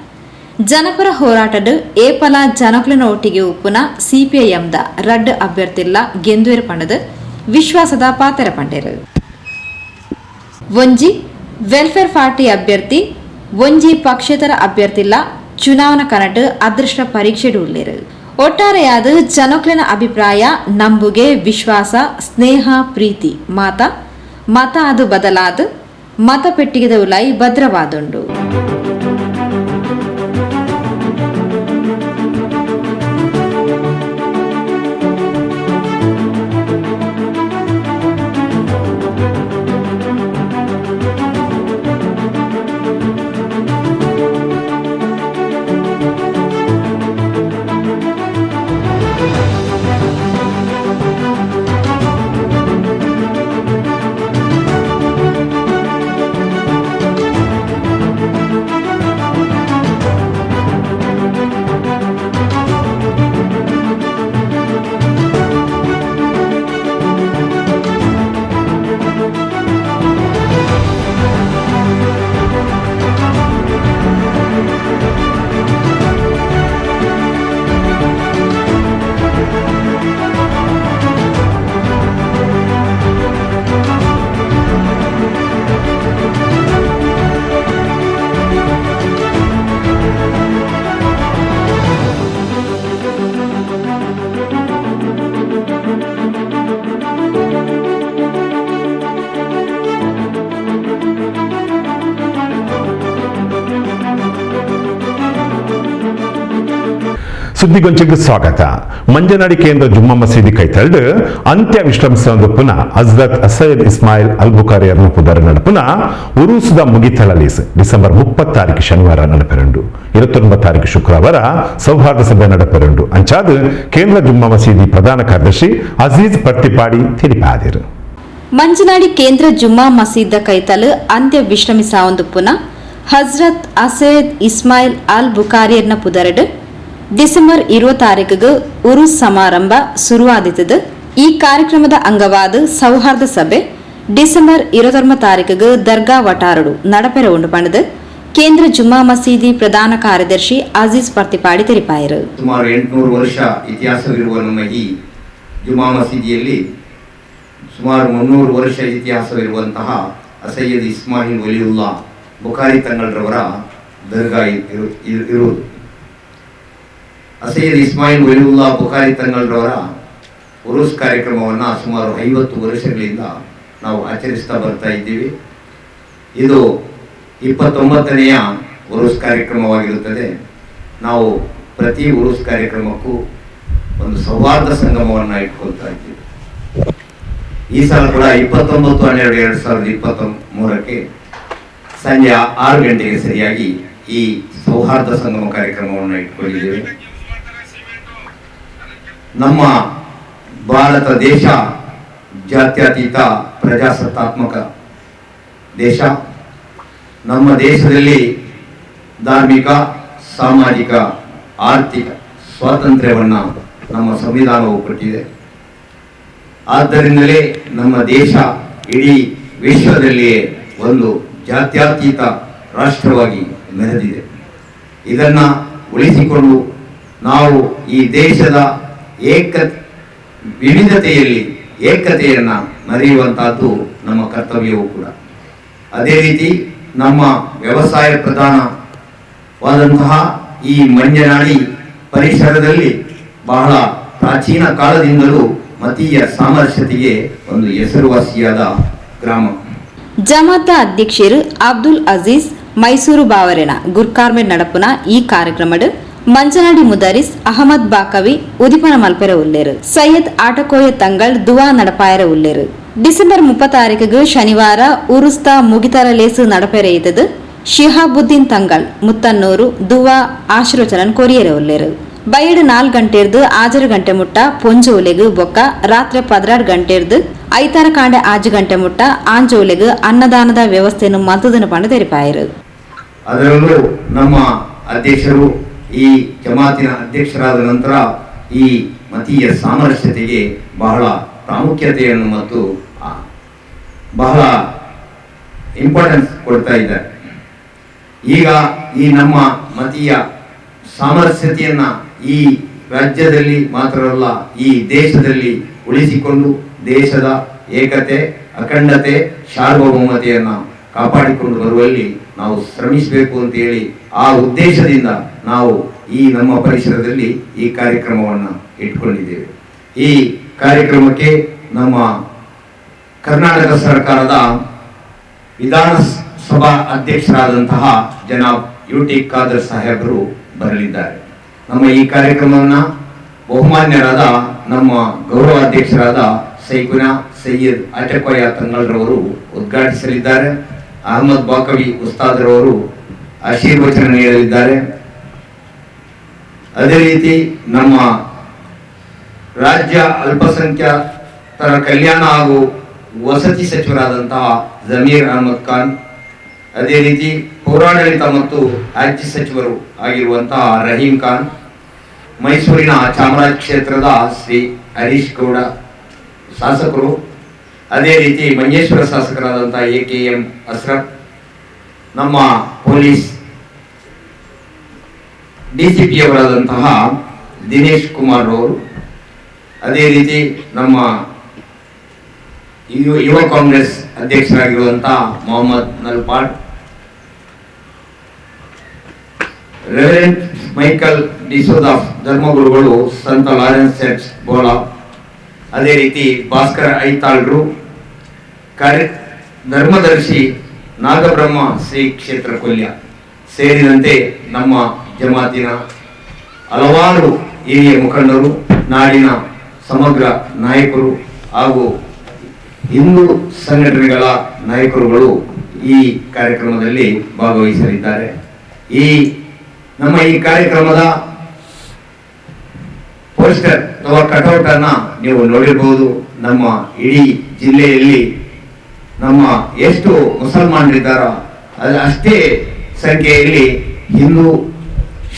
ಜನಪರ ಹೋರಾಟದ ಏಪಲ ಜನಕುಲನ ಒಟ್ಟಿಗೆ ಉಪ್ಪುನ ಸಿಪಿಐಎಂದ 2 ಅಭ್ಯರ್ಥಿಲ್ಲ ಗೆಂದುವೆರು ಪಂಡದು ವಿಶ್ವಾಸದ ಪಾತ್ರ ಪಂಡರು. ಒಂಜಿ ವೆಲ್ಫೇರ್ ಪಾರ್ಟಿ ಅಭ್ಯರ್ಥಿ ಒಂಜಿ ಪಕ್ಷೇತರ ಅಭ್ಯರ್ಥಿಲ್ಲ ಚುನಾವಣಾ ಕನಟು ಅದೃಷ್ಟ ಪರೀಕ್ಷೆಡು ಉಳ್ಳೇರು. ಒಟ್ಟಾರೆಯಾದ ಜನಕುಲನ ಅಭಿಪ್ರಾಯ ನಂಬುಗೆ ವಿಶ್ವಾಸ ಸ್ನೇಹ ಪ್ರೀತಿ ಮತ ಅದು ಬದಲಾದ ಮತ ಪೆಟ್ಟಿಗೆದ ಉಲೈ ಭದ್ರವಾದುಂಡು. ಸುದ್ದಿಗೊಂಚಿಗೆ ಸ್ವಾಗತ. ಮಂಜನಾಡಿ ಕೇಂದ್ರ ಜುಮ್ಮಾ ಮಸೀದಿ ಕೈತಲ್ಡ್ ಅಂತ್ಯ ವಿಶ್ರಮಿಸುವ ಹಜರತ್ ಸೈಯದ್ ಇಸ್ಮಾಯಿಲ್ ಅಲ್ ಬುಖಾರಿ ಪುದರ್ ನಡಪುನ ಉರುಸುದ ಮುಗಿತಳಲೀಸ್ ಡಿಸೆಂಬರ್ 30 ಶನಿವಾರ ನಡಪೆರಂಡು 29 ಶುಕ್ರವಾರ ಸೌಹಾರ್ದ ಸಭೆ ನಡಪೆರಂಡು ಅಂಚಾದ್ ಕೇಂದ್ರ ಜುಮ್ಮಾ ಮಸೀದಿ ಪ್ರಧಾನ ಕಾರ್ಯದರ್ಶಿ ಅಜೀಜ್ ಪರ್ತಿಪಾಡಿ ತಿಳಿಪಾದಿರು. ಮಂಜನಾಡಿ ಕೇಂದ್ರ ಜುಮ್ಮಾ ಮಸೀದ ಕೈತಲ್ ಅಂತ್ಯ ವಿಶ್ರಮಿಸಾವಂದುಪ್ಪುನ ಹಜರತ್ ಸೈಯದ್ ಇಸ್ಮಾಯಿಲ್ ಅಲ್ ಬುಖಾರಿಯರ್ನ ಪುದರಡ್ ಡಿಸೆಂಬರ್ 20 ಉರುಸ್ ಸಮಾರಂಭ ಶುರುವಾದಿತದು. ಈ ಕಾರ್ಯಕ್ರಮದ ಅಂಗವಾದ ಸೌಹಾರ್ದ ಸಭೆ ಡಿಸೆಂಬರ್ 29 ದರ್ಗಾ ವಟಾರಡು ನಡಪೆರ ಉಂಡು ಪಂಡದು ಕೇಂದ್ರ ಜುಮ್ಮಾ ಮಸೀದಿ ಪ್ರಧಾನ ಕಾರ್ಯದರ್ಶಿ ಅಜೀಜ್ ಪರ್ತಿಪಾಡಿ ತಿಳಿಪಾಯರು. ಸುಮಾರು 800 ವರ್ಷ ಇತಿಹಾಸವಿರುವ ನಮ್ಮ ಈ ಜುಮ್ಮಾ ಮಸೀದಿಯಲ್ಲಿ ಸುಮಾರು 300 ವರ್ಷ ಇತಿಹಾಸವಿರುವಂತಹ ಸೈಯದ್ ಇಸ್ಮಾಯಿಲ್ ವಲಿಯುಲ್ಲಾ ಬುಖಾರಿ ತಂಗಳ್ರವರ ದರ್ಗಾ ಇರುವುದು. ಸೈಯದ್ ಇಸ್ಮಾಯಿಲ್ ವಲಿಯುಲ್ಲಾ ಬುಖಾರಿ ತಂಗಳ್ರವರ ಉರುಸ್ ಕಾರ್ಯಕ್ರಮವನ್ನು ಸುಮಾರು 50 ವರ್ಷಗಳಿಂದ ನಾವು ಆಚರಿಸ್ತಾ ಬರ್ತಾ ಇದ್ದೀವಿ. ಇದು 29ನೇ ಉರುಸ್ ಕಾರ್ಯಕ್ರಮವಾಗಿರುತ್ತದೆ. ನಾವು ಪ್ರತಿ ಉರುಸ್ ಕಾರ್ಯಕ್ರಮಕ್ಕೂ ಒಂದು ಸೌಹಾರ್ದ ಸಂಗಮವನ್ನು ಇಟ್ಕೊಳ್ತಾ ಇದ್ದೀವಿ. ಈ ಸಲ ಕೂಡ 29/12/2023 ಸಂಜೆ 6 ಗಂಟೆಗೆ ಸರಿಯಾಗಿ ಈ ಸೌಹಾರ್ದ ಸಂಗಮ ಕಾರ್ಯಕ್ರಮವನ್ನು ಇಟ್ಕೊಂಡಿದ್ದೇವೆ. ನಮ್ಮ ಭಾರತ ದೇಶ ಜಾತ್ಯತೀತ ಪ್ರಜಾಸತ್ತಾತ್ಮಕ ದೇಶ. ನಮ್ಮ ದೇಶದಲ್ಲಿ ಧಾರ್ಮಿಕ, ಸಾಮಾಜಿಕ, ಆರ್ಥಿಕ ಸ್ವಾತಂತ್ರ್ಯವನ್ನು ನಮ್ಮ ಸಂವಿಧಾನವು ಕೊಟ್ಟಿದೆ. ಆದ್ದರಿಂದಲೇ ನಮ್ಮ ದೇಶ ಇಡೀ ವಿಶ್ವದಲ್ಲಿಯೇ ಒಂದು ಜಾತ್ಯತೀತ ರಾಷ್ಟ್ರವಾಗಿ ಮೆರೆದಿದೆ. ಇದನ್ನು ಉಳಿಸಿಕೊಂಡು ನಾವು ಈ ದೇಶದ ವಿವಿಧತೆಯಲ್ಲಿ ಏಕತೆಯನ್ನು ಮರೆಯುವಂತಹದ್ದು ನಮ್ಮ ಕರ್ತವ್ಯವೂ ಕೂಡ. ಅದೇ ರೀತಿ ನಮ್ಮ ವ್ಯವಸಾಯ ಪ್ರಧಾನವಾದಂತಹ ಈ ಮಂಜನಾಡಿ ಪರಿಸರದಲ್ಲಿ ಬಹಳ ಪ್ರಾಚೀನ ಕಾಲದಿಂದಲೂ ಮತೀಯ ಸಾಮರಸ್ಯತೆಗೆ ಒಂದು ಹೆಸರುವಾಸಿಯಾದ ಗ್ರಾಮ. ಜಮಾತ ಅಧ್ಯಕ್ಷರು ಅಬ್ದುಲ್ ಅಜೀಜ್ ಮೈಸೂರು ಬಾವರೆನ ಗುರ್ಕಾರ್ಮೆಡ್ ನಡಪುನ ಈ ಕಾರ್ಯಕ್ರಮಡು ಮಂಜನಾಡಿ ಮುದರಿಸ್ ಅಹಮದ್ ಬಾಕವಿ ಉದಿಪನ ಮಲ್ಪೆರ ಉಲ್ಲೇರು, ಸೈಯದ್ ಆಟಕೋಯ ತಂಗಳ್ ದುವಾ ನಡಪಾಯರ ಉಲ್ಲೇರು. ಡಿಸೆಂಬರ್ 30 ಶನಿವಾರ ಉರುಸ್ತಾ ಮುಗಿತರ ಲೇಸು ನಡಪೆರ ಇದ್ದದು ಶಿಹಾಬುದ್ದೀನ್ ತಂಗಳ್ ಮುತ್ತನ್ನೂರು ದುವಾ ಆಶೀರ್ವಚನನ್ ಕೊರಿಯರ ಉಲ್ಲೇರು. ಬೈಡು 4 ಗಂಟೆರ್ದು 6 ಗಂಟೆ ಮುಟ್ಟ ಪೊಂಜೋಲೆಗು ಬೊಕ್ಕ ರಾತ್ರಿ 16 ಗಂಟೆರ್ದು ಐತಾರ ಕಾಂಡೆ 6 ಗಂಟೆ ಮುಟ್ಟ ಆಂಜೋಲೆಗು ಅನ್ನದಾನದ ವ್ಯವಸ್ಥೆಯನ್ನು ಮತದನ ಪಂಡ ತೆರಿಪಾಯರು. ಅದರಲ್ಲೂ ನಮ್ಮ ಅಧ್ಯಕ್ಷರು ಈ ಜಮಾತಿನ ಅಧ್ಯಕ್ಷರಾದ ನಂತರ ಈ ಮತೀಯ ಸಾಮರಸ್ಯತೆಗೆ ಬಹಳ ಪ್ರಾಮುಖ್ಯತೆಯನ್ನು ಮತ್ತು ಬಹಳ ಇಂಪಾರ್ಟೆನ್ಸ್ ಕೊಡ್ತಾ ಇದ್ದಾರೆ. ಈಗ ಈ ನಮ್ಮ ಮತೀಯ ಸಾಮರಸ್ಯತೆಯನ್ನ ಈ ರಾಜ್ಯದಲ್ಲಿ ಮಾತ್ರವಲ್ಲ ಈ ದೇಶದಲ್ಲಿ ಉಳಿಸಿಕೊಂಡು ದೇಶದ ಏಕತೆ, ಅಖಂಡತೆ, ಸಾರ್ವಭೌಮತೆಯನ್ನು ಕಾಪಾಡಿಕೊಂಡು ಬರುವಲ್ಲಿ ನಾವು ಶ್ರಮಿಸಬೇಕು ಅಂತ ಹೇಳಿ ಆ ಉದ್ದೇಶದಿಂದ ನಾವು ಈ ನಮ್ಮ ಪರಿಸರದಲ್ಲಿ ಈ ಕಾರ್ಯಕ್ರಮವನ್ನು ಇಟ್ಕೊಂಡಿದ್ದೇವೆ. ಈ ಕಾರ್ಯಕ್ರಮಕ್ಕೆ ನಮ್ಮ ಕರ್ನಾಟಕ ಸರ್ಕಾರದ ವಿಧಾನಸಭಾ ಅಧ್ಯಕ್ಷರಾದಂತಹ ಜನಾಬ್ ಯುಟಿ ಖಾದರ್ ಸಾಹೇಬರು ಬರಲಿದ್ದಾರೆ. ನಮ್ಮ ಈ ಕಾರ್ಯಕ್ರಮವನ್ನು ಬಹುಮಾನ್ಯರಾದ ನಮ್ಮ ಗೌರವಾಧ್ಯಕ್ಷರಾದ ಸೈಕುನಾ ಸೈಯದ್ ಆಟಕೋಯ ತಂಗಳರವರು ಉದ್ಘಾಟಿಸಲಿದ್ದಾರೆ. ಅಹಮದ್ ಬಾಕವಿ ಉಸ್ತಾದರವರು ಆಶೀರ್ವಚನ ನೀಡಲಿದ್ದಾರೆ. ಅದೇ ರೀತಿ ನಮ್ಮ ರಾಜ್ಯ ಅಲ್ಪಸಂಖ್ಯಾತರ ಕಲ್ಯಾಣ ಹಾಗೂ ವಸತಿ ಸಚಿವರಾದಂತಹ ಜಮೀರ್ ಅಹಮದ್ ಖಾನ್, ಅದೇ ರೀತಿ ಪೌರಾಡಳಿತ ಮತ್ತು ರಾಜ್ಯ ಸಚಿವರು ಆಗಿರುವಂತಹ ರಹೀಂ ಖಾನ್, ಮೈಸೂರಿನ ಚಾಮರಾಜ ಕ್ಷೇತ್ರದ ಶ್ರೀ ಹರೀಶ್ ಗೌಡ ಶಾಸಕರು, ಅದೇ ರೀತಿ ಮಂಜೇಶ್ವರ ಶಾಸಕರಾದಂತಹ AKM ಅಶ್ರಫ್, ನಮ್ಮ ಪೊಲೀಸ್ DCP ಅವರಾದಂತಹ ದಿನೇಶ್ ಕುಮಾರ್ ಅವರು, ಅದೇ ರೀತಿ ನಮ್ಮ ಯುವ ಕಾಂಗ್ರೆಸ್ ಅಧ್ಯಕ್ಷರಾಗಿರುವಂತಹ ಮೊಹಮ್ಮದ್ ನಲ್ಪಾಡ್, ರೆವರೆಂಟ್ ಮೈಕಲ್ ಡಿಸೋದ ಧರ್ಮಗುರುಗಳು ಸಂತ ಲಾರೆನ್ಸ್ ಚರ್ಚ್ ಬೋಳಾ, ಅದೇ ರೀತಿ ಭಾಸ್ಕರ ಐತಾಳ್ರು, ಧರ್ಮದರ್ಶಿ ನಾಗಬ್ರಹ್ಮ ಶ್ರೀ ಕ್ಷೇತ್ರ ಕೊಲ್ಯ ಸೇರಿದಂತೆ ನಮ್ಮ ಜಮಾತಿನ ಹಲವಾರು ಹಿರಿಯ ಮುಖಂಡರು, ನಾಡಿನ ಸಮಗ್ರ ನಾಯಕರು ಹಾಗೂ ಹಿಂದೂ ಸಂಘಟನೆಗಳ ನಾಯಕರುಗಳು ಈ ಕಾರ್ಯಕ್ರಮದಲ್ಲಿ ಭಾಗವಹಿಸಲಿದ್ದಾರೆ. ನಮ್ಮ ಈ ಕಾರ್ಯಕ್ರಮದ ಪೋಸ್ಟರ್ ಅಥವಾ ಕಟೌಟ್ ಅನ್ನ ನೀವು ನೋಡಿರಬಹುದು. ನಮ್ಮ ಇಡೀ ಜಿಲ್ಲೆಯಲ್ಲಿ ನಮ್ಮ ಎಷ್ಟು ಮುಸಲ್ಮಾನರಿದ್ದಾರೋ ಅಷ್ಟೇ ಸಂಖ್ಯೆಯಲ್ಲಿ ಹಿಂದೂ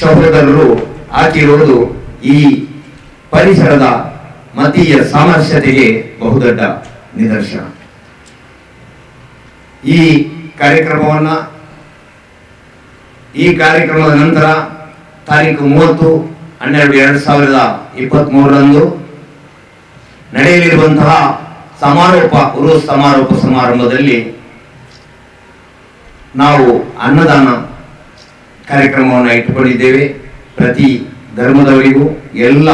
ಸಹೋದರರು ಹಾಕಿರುವುದು ಈ ಪರಿಸರದ ಮತೀಯ ಸಾಮರಸ್ಯತೆಗೆ ಬಹುದೊಡ್ಡ ನಿದರ್ಶನ. ಈ ಕಾರ್ಯಕ್ರಮದ ನಂತರ ತಾರೀಕು 30/12/2023 ನಡೆಯಲಿರುವಂತಹ ಉರುಸ್ ಸಮಾರೋಪ ಸಮಾರಂಭದಲ್ಲಿ ನಾವು ಅನ್ನದಾನ ಕಾರ್ಯಕ್ರಮವನ್ನು ಇಟ್ಟುಕೊಂಡಿದ್ದೇವೆ. ಪ್ರತಿ ಧರ್ಮದವರಿಗೂ ಎಲ್ಲ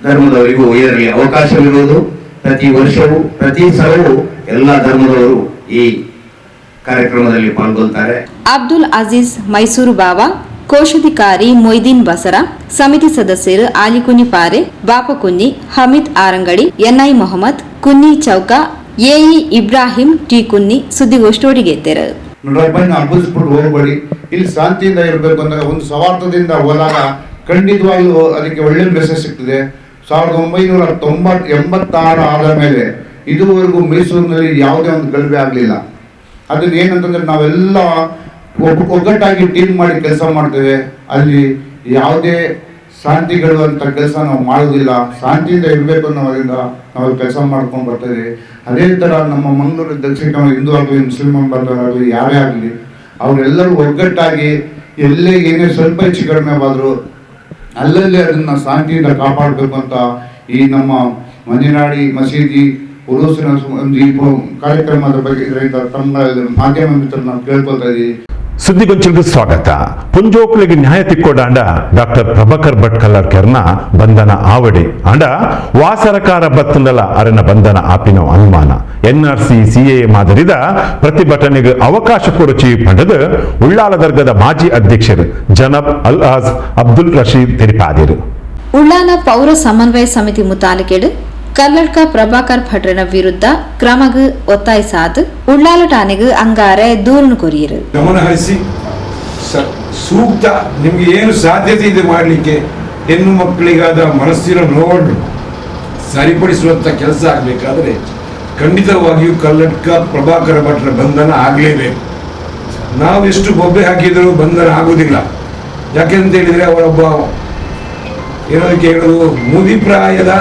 ಧರ್ಮದವರಿಗೂ ಇದರಲ್ಲಿ ಅವಕಾಶವಿರುವುದು. ಪ್ರತಿ ವರ್ಷವೂ ಪ್ರತಿ ಸಲವೂ ಎಲ್ಲ ಧರ್ಮದವರು ಈ ಕಾರ್ಯಕ್ರಮದಲ್ಲಿ ಪಾಲ್ಗೊಳ್ತಾರೆ. ಅಬ್ದುಲ್ ಅಜೀಜ್ ಮೈಸೂರು ಬಾವ ಕೋಶಾಧಿಕಾರಿ ಮೊಯ್ದೀನ್ ಬಸರ, ಸಮಿತಿ ಸದಸ್ಯರು ಆಲಿಕುನಿ ಪಾರೆ, ಬಾಪಕುನ್ನಿ, ಹಮೀದ್ ಆರಂಗಡಿ, ಎನ್ಐ ಮೊಹಮ್ಮದ್, ಕುನ್ನಿ ಚೌಕ, ಎಇ ಇಬ್ರಾಹಿಂ ಟಿ ಕುನ್ನಿ ಸುದ್ದಿಗೋಷ್ಠಿಯೊಳಗೆ ಎತ್ತರು. ನೋಡಬ್ಬನ್ನ ಅಬ್ಬರಿಸ್ಬಿಟ್ಟು ಹೋಗಬೇಡಿ. ಇಲ್ಲಿ ಶಾಂತಿಯಿಂದ ಇರಬೇಕು ಅಂದಾಗ ಒಂದು ಸವಾರ್ಥದಿಂದ ಹೋದಾಗ ಖಂಡಿತವಾಗ್ಲೂ ಅದಕ್ಕೆ ಒಳ್ಳೆ ಮೆಸೇಜ್ ಸಿಗ್ತದೆ. 1986 ಆದ ಮೇಲೆ ಇದುವರೆಗೂ ಮೈಸೂರಿನಲ್ಲಿ ಯಾವುದೇ ಒಂದು ಗಲಭೆ ಆಗಲಿಲ್ಲ. ಅದನ್ನ ಏನಂತಂದ್ರೆ ನಾವೆಲ್ಲ ಒಗ್ಗಟ್ಟಾಗಿ ಟೀಮ್ ಮಾಡಿ ಕೆಲಸ ಮಾಡ್ತೇವೆ. ಅಲ್ಲಿ ಯಾವುದೇ ಶಾಂತಿಗಳು ಅಂತ ಕೆಲಸ ನಾವು ಮಾಡೋದಿಲ್ಲ. ಶಾಂತಿಯಿಂದ ಇರಬೇಕು ಅನ್ನೋದ್ರಿಂದ ನಾವು ಕೆಲಸ ಮಾಡ್ಕೊಂಡು ಬರ್ತೇವೆ. ಅದೇ ಥರ ನಮ್ಮ ಮಂಗಳೂರು ದಕ್ಷಿಣ ಕನ್ನಡ ಹಿಂದೂ ಆಗಲಿ ಮುಸ್ಲಿಂ ಬಂದವರಾಗಲಿ ಯಾರೇ ಆಗಲಿ ಅವರೆಲ್ಲರೂ ಒಗ್ಗಟ್ಟಾಗಿ ಎಲ್ಲೇ ಏನೇ ಸ್ವಲ್ಪ ಹೆಚ್ಚು ಕಡಿಮೆ ಆದರೂ ಅಲ್ಲಲ್ಲಿ ಅದನ್ನು ಶಾಂತಿಯಿಂದ ಕಾಪಾಡಬೇಕು ಅಂತ ಈ ನಮ್ಮ ಮಂಜನಾಡಿ ಮಸೀದಿ ಉರುಸಿನ ಒಂದು ಈ ಕಾರ್ಯಕ್ರಮದ ಬಗ್ಗೆ ಇದರಿಂದ ತಮ್ಮ ಮಾಧ್ಯಮ ಮಿತ್ರರು ನಾವು ಕೇಳ್ಕೊಳ್ತಾ ಇದ್ದೀವಿ. ಸುದ್ದಿಗೊಂಚಲಿಗೆ ಸ್ವಾಗತ. ಪುಂಜೋಕ್ಲಿಗೆ ನ್ಯಾಯ ತಿಕ್ಕೋಡಾಂಡ ಡಾಕ್ಟರ್ ಪ್ರಭಾಕರ್ ಭಟ್ ಕಲ್ಲರ್ಕರ್ನ ಬಂಧನ ಆವಡೆ ಆಂಡ ವಾಸರಕಾರ ಬತ್ತಂದಲ ಅರನ ಬಂಧನ ಆಪಿನ ಅನುಮಾನ NRC CAA ಮಾದರಿದ ಪ್ರತಿಭಟನೆಗೆ ಅವಕಾಶ ಕೊರಚಿ ಪಂಡದ ಉಳ್ಳಾಲ ದರ್ಗದ ಮಾಜಿ ಅಧ್ಯಕ್ಷರು ಜನಬ್ ಅಲ್ಆಜ್ ಅಬ್ದುಲ್ ರಶೀದ್ ತೆರಿಪಾದಿರು. ಉಳ್ಳಾಲ ಪೌರ ಸಮನ್ವಯ ಸಮಿತಿ ಮುತಾಲಿಕೆಡು ಕಲ್ಲಡ್ಕ ಪ್ರಭಾಕರ್ ಭಟ್ರನ ವಿರುದ್ಧ ಕ್ರಮಗ ಒತ್ತಾಯಿಸಾದ ಉಳ್ಳಾಲ ಠಾಣೆಗೆ ಅಂಗಾರೆ ದೂರನ್ನು ಕೊರಿಯರು. ಗಮನ ಹರಿಸಿ ಸೂಕ್ತ ನಿಮ್ಗೆ ಏನು ಸಾಧ್ಯತೆ ಇದೆ ಮಾಡಲಿಕ್ಕೆ ಹೆಣ್ಣು ಮಕ್ಕಳಿಗಾದ ಮನಸ್ಸಿನ ನೋವನ್ನು ಸರಿಪಡಿಸುವಂತ ಕೆಲಸ ಆಗಬೇಕಾದ್ರೆ ಖಂಡಿತವಾಗಿಯೂ ಕಲ್ಲಡ್ಕ ಪ್ರಭಾಕರ ಭಟ್ರ ಬಂಧನ ಆಗಲೇಬೇಕು. ನಾವು ಎಷ್ಟು ಬೊಬ್ಬೆ ಹಾಕಿದರೂ ಬಂಧನ ಆಗುವುದಿಲ್ಲ. ಯಾಕೆಂತ ಹೇಳಿದ್ರೆ ಅವರೊಬ್ಬ ಏನೋದಕ್ಕೆ ಹೇಳೋದು ಮುದಿಪ್ರಾಯದ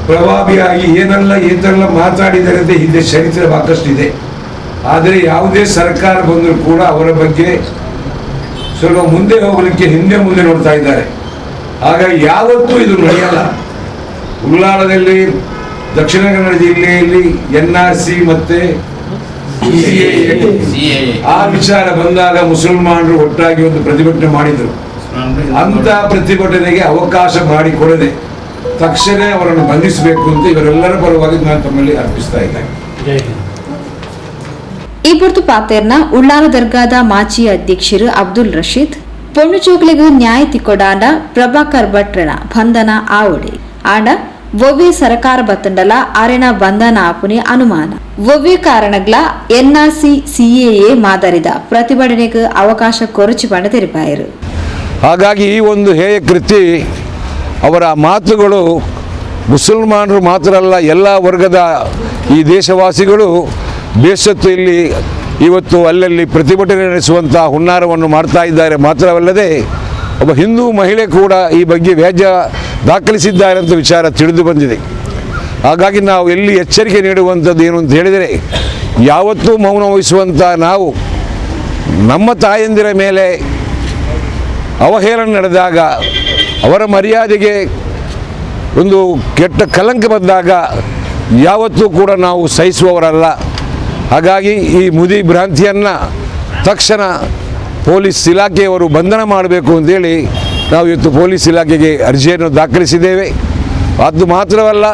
ಪ್ರಭಾವಿಯಾಗಿ ಏನೆಲ್ಲ ಮಾತಾಡಿದರೆ ಅಂತ ಹಿಂದೆ ಚರಿತ್ರೆ ಸಾಕಷ್ಟಿದೆ. ಆದರೆ ಯಾವುದೇ ಸರ್ಕಾರ ಬಂದರೂ ಕೂಡ ಅವರ ಬಗ್ಗೆ ಸ್ವಲ್ಪ ಮುಂದೆ ಹೋಗಲಿಕ್ಕೆ ಹಿಂದೆ ಮುಂದೆ ನೋಡ್ತಾ ಇದ್ದಾರೆ. ಹಾಗಾಗಿ ಯಾವತ್ತೂ ಇದು ನಡೆಯಲ್ಲ. ಉಳ್ಳಾಲದಲ್ಲಿ ದಕ್ಷಿಣ ಕನ್ನಡ ಜಿಲ್ಲೆಯಲ್ಲಿ NRC ಮತ್ತೆ ಆ ವಿಚಾರ ಬಂದಾಗ ಮುಸಲ್ಮಾನರು ಒಟ್ಟಾಗಿ ಒಂದು ಪ್ರತಿಭಟನೆ ಮಾಡಿದರು. ಅಂತ ಪ್ರತಿಭಟನೆಗೆ ಅವಕಾಶ ಮಾಡಿಕೊಡದೆ ತಕ್ಷಣ ಅವರನ್ನು ಬಂಧಿಸಬೇಕು ಅಂತ ಇವರೆಲ್ಲರ ಪರವಾಗಿ ನಾನು ತಮ್ಮಲ್ಲಿ ಅರ್ಪಿಸ್ತಾ ಇದ್ದೇನೆ. ಈ ಹೊರತು ಪಾತೇರ್ನ ಉಳ್ಳಾಲ ದರ್ಗಾದ ಮಾಜಿ ಅಧ್ಯಕ್ಷರು ಅಬ್ದುಲ್ ರಶೀದ್ ಪೊಣ್ಣುಚೋಕ್ಲಿಗೆ ನ್ಯಾಯ ತಿಕ್ಕೊಡಾಂಡ ಪ್ರಭಾಕರ್ ಭಟ್ರನ ಬಂಧನ ಆವಡೆ ಆಂಡ ಒವ್ವೆ ಸರ್ಕಾರ ಬತ್ತಂಡಲ ಅರೆನ ಬಂಧನ ಆಪುನೆ ಅನುಮಾನ ಒವ್ವೆ ಕಾರಣಗಳ NRC CAA ಮಾದರಿದ ಪ್ರತಿಭಟನೆಗೆ ಅವಕಾಶ ಕೊರಚಿ ಬಂಡ ತೆರಿಪಾಯರು. ಹಾಗಾಗಿ ಈ ಒಂದು ಹೇಯ ಕೃತ್ಯ ಅವರ ಮಾತುಗಳು ಮುಸಲ್ಮಾನರು ಮಾತ್ರ ಅಲ್ಲ, ಎಲ್ಲ ವರ್ಗದ ಈ ದೇಶವಾಸಿಗಳು ಬೇಸತ್ತು ಇಲ್ಲಿ ಇವತ್ತು ಅಲ್ಲಲ್ಲಿ ಪ್ರತಿಭಟನೆ ನಡೆಸುವಂಥ ಹುನ್ನಾರವನ್ನು ಮಾಡ್ತಾ ಇದ್ದಾರೆ. ಮಾತ್ರವಲ್ಲದೆ ಒಬ್ಬ ಹಿಂದೂ ಮಹಿಳೆ ಕೂಡ ಈ ಬಗ್ಗೆ ವ್ಯಾಜ್ಯ ದಾಖಲಿಸಿದ್ದಾರೆ ಅಂತ ವಿಚಾರ ತಿಳಿದು ಬಂದಿದೆ. ಹಾಗಾಗಿ ನಾವು ಎಲ್ಲಿ ಎಚ್ಚರಿಕೆ ನೀಡುವಂಥದ್ದು ಏನು ಅಂತ ಹೇಳಿದರೆ, ಯಾವತ್ತೂ ಮೌನ ವಹಿಸುವಂಥ ನಾವು ನಮ್ಮ ತಾಯಂದಿರ ಮೇಲೆ ಅವಹೇಳನ ನಡೆದಾಗ, ಅವರ ಮರ್ಯಾದೆಗೆ ಒಂದು ಕೆಟ್ಟ ಕಲಂಕ ಬಂದಾಗ ಯಾವತ್ತೂ ಕೂಡ ನಾವು ಸಹಿಸುವವರಲ್ಲ. ಹಾಗಾಗಿ ಈ ಮುದಿ ಭ್ರಾಂತಿಯನ್ನು ತಕ್ಷಣ ಪೊಲೀಸ್ ಇಲಾಖೆಯವರು ಬಂಧನ ಮಾಡಬೇಕು ಅಂತೇಳಿ ನಾವು ಇವತ್ತು ಪೊಲೀಸ್ ಇಲಾಖೆಗೆ ಅರ್ಜಿಯನ್ನು ದಾಖಲಿಸಿದ್ದೇವೆ. ಅದು ಮಾತ್ರವಲ್ಲ,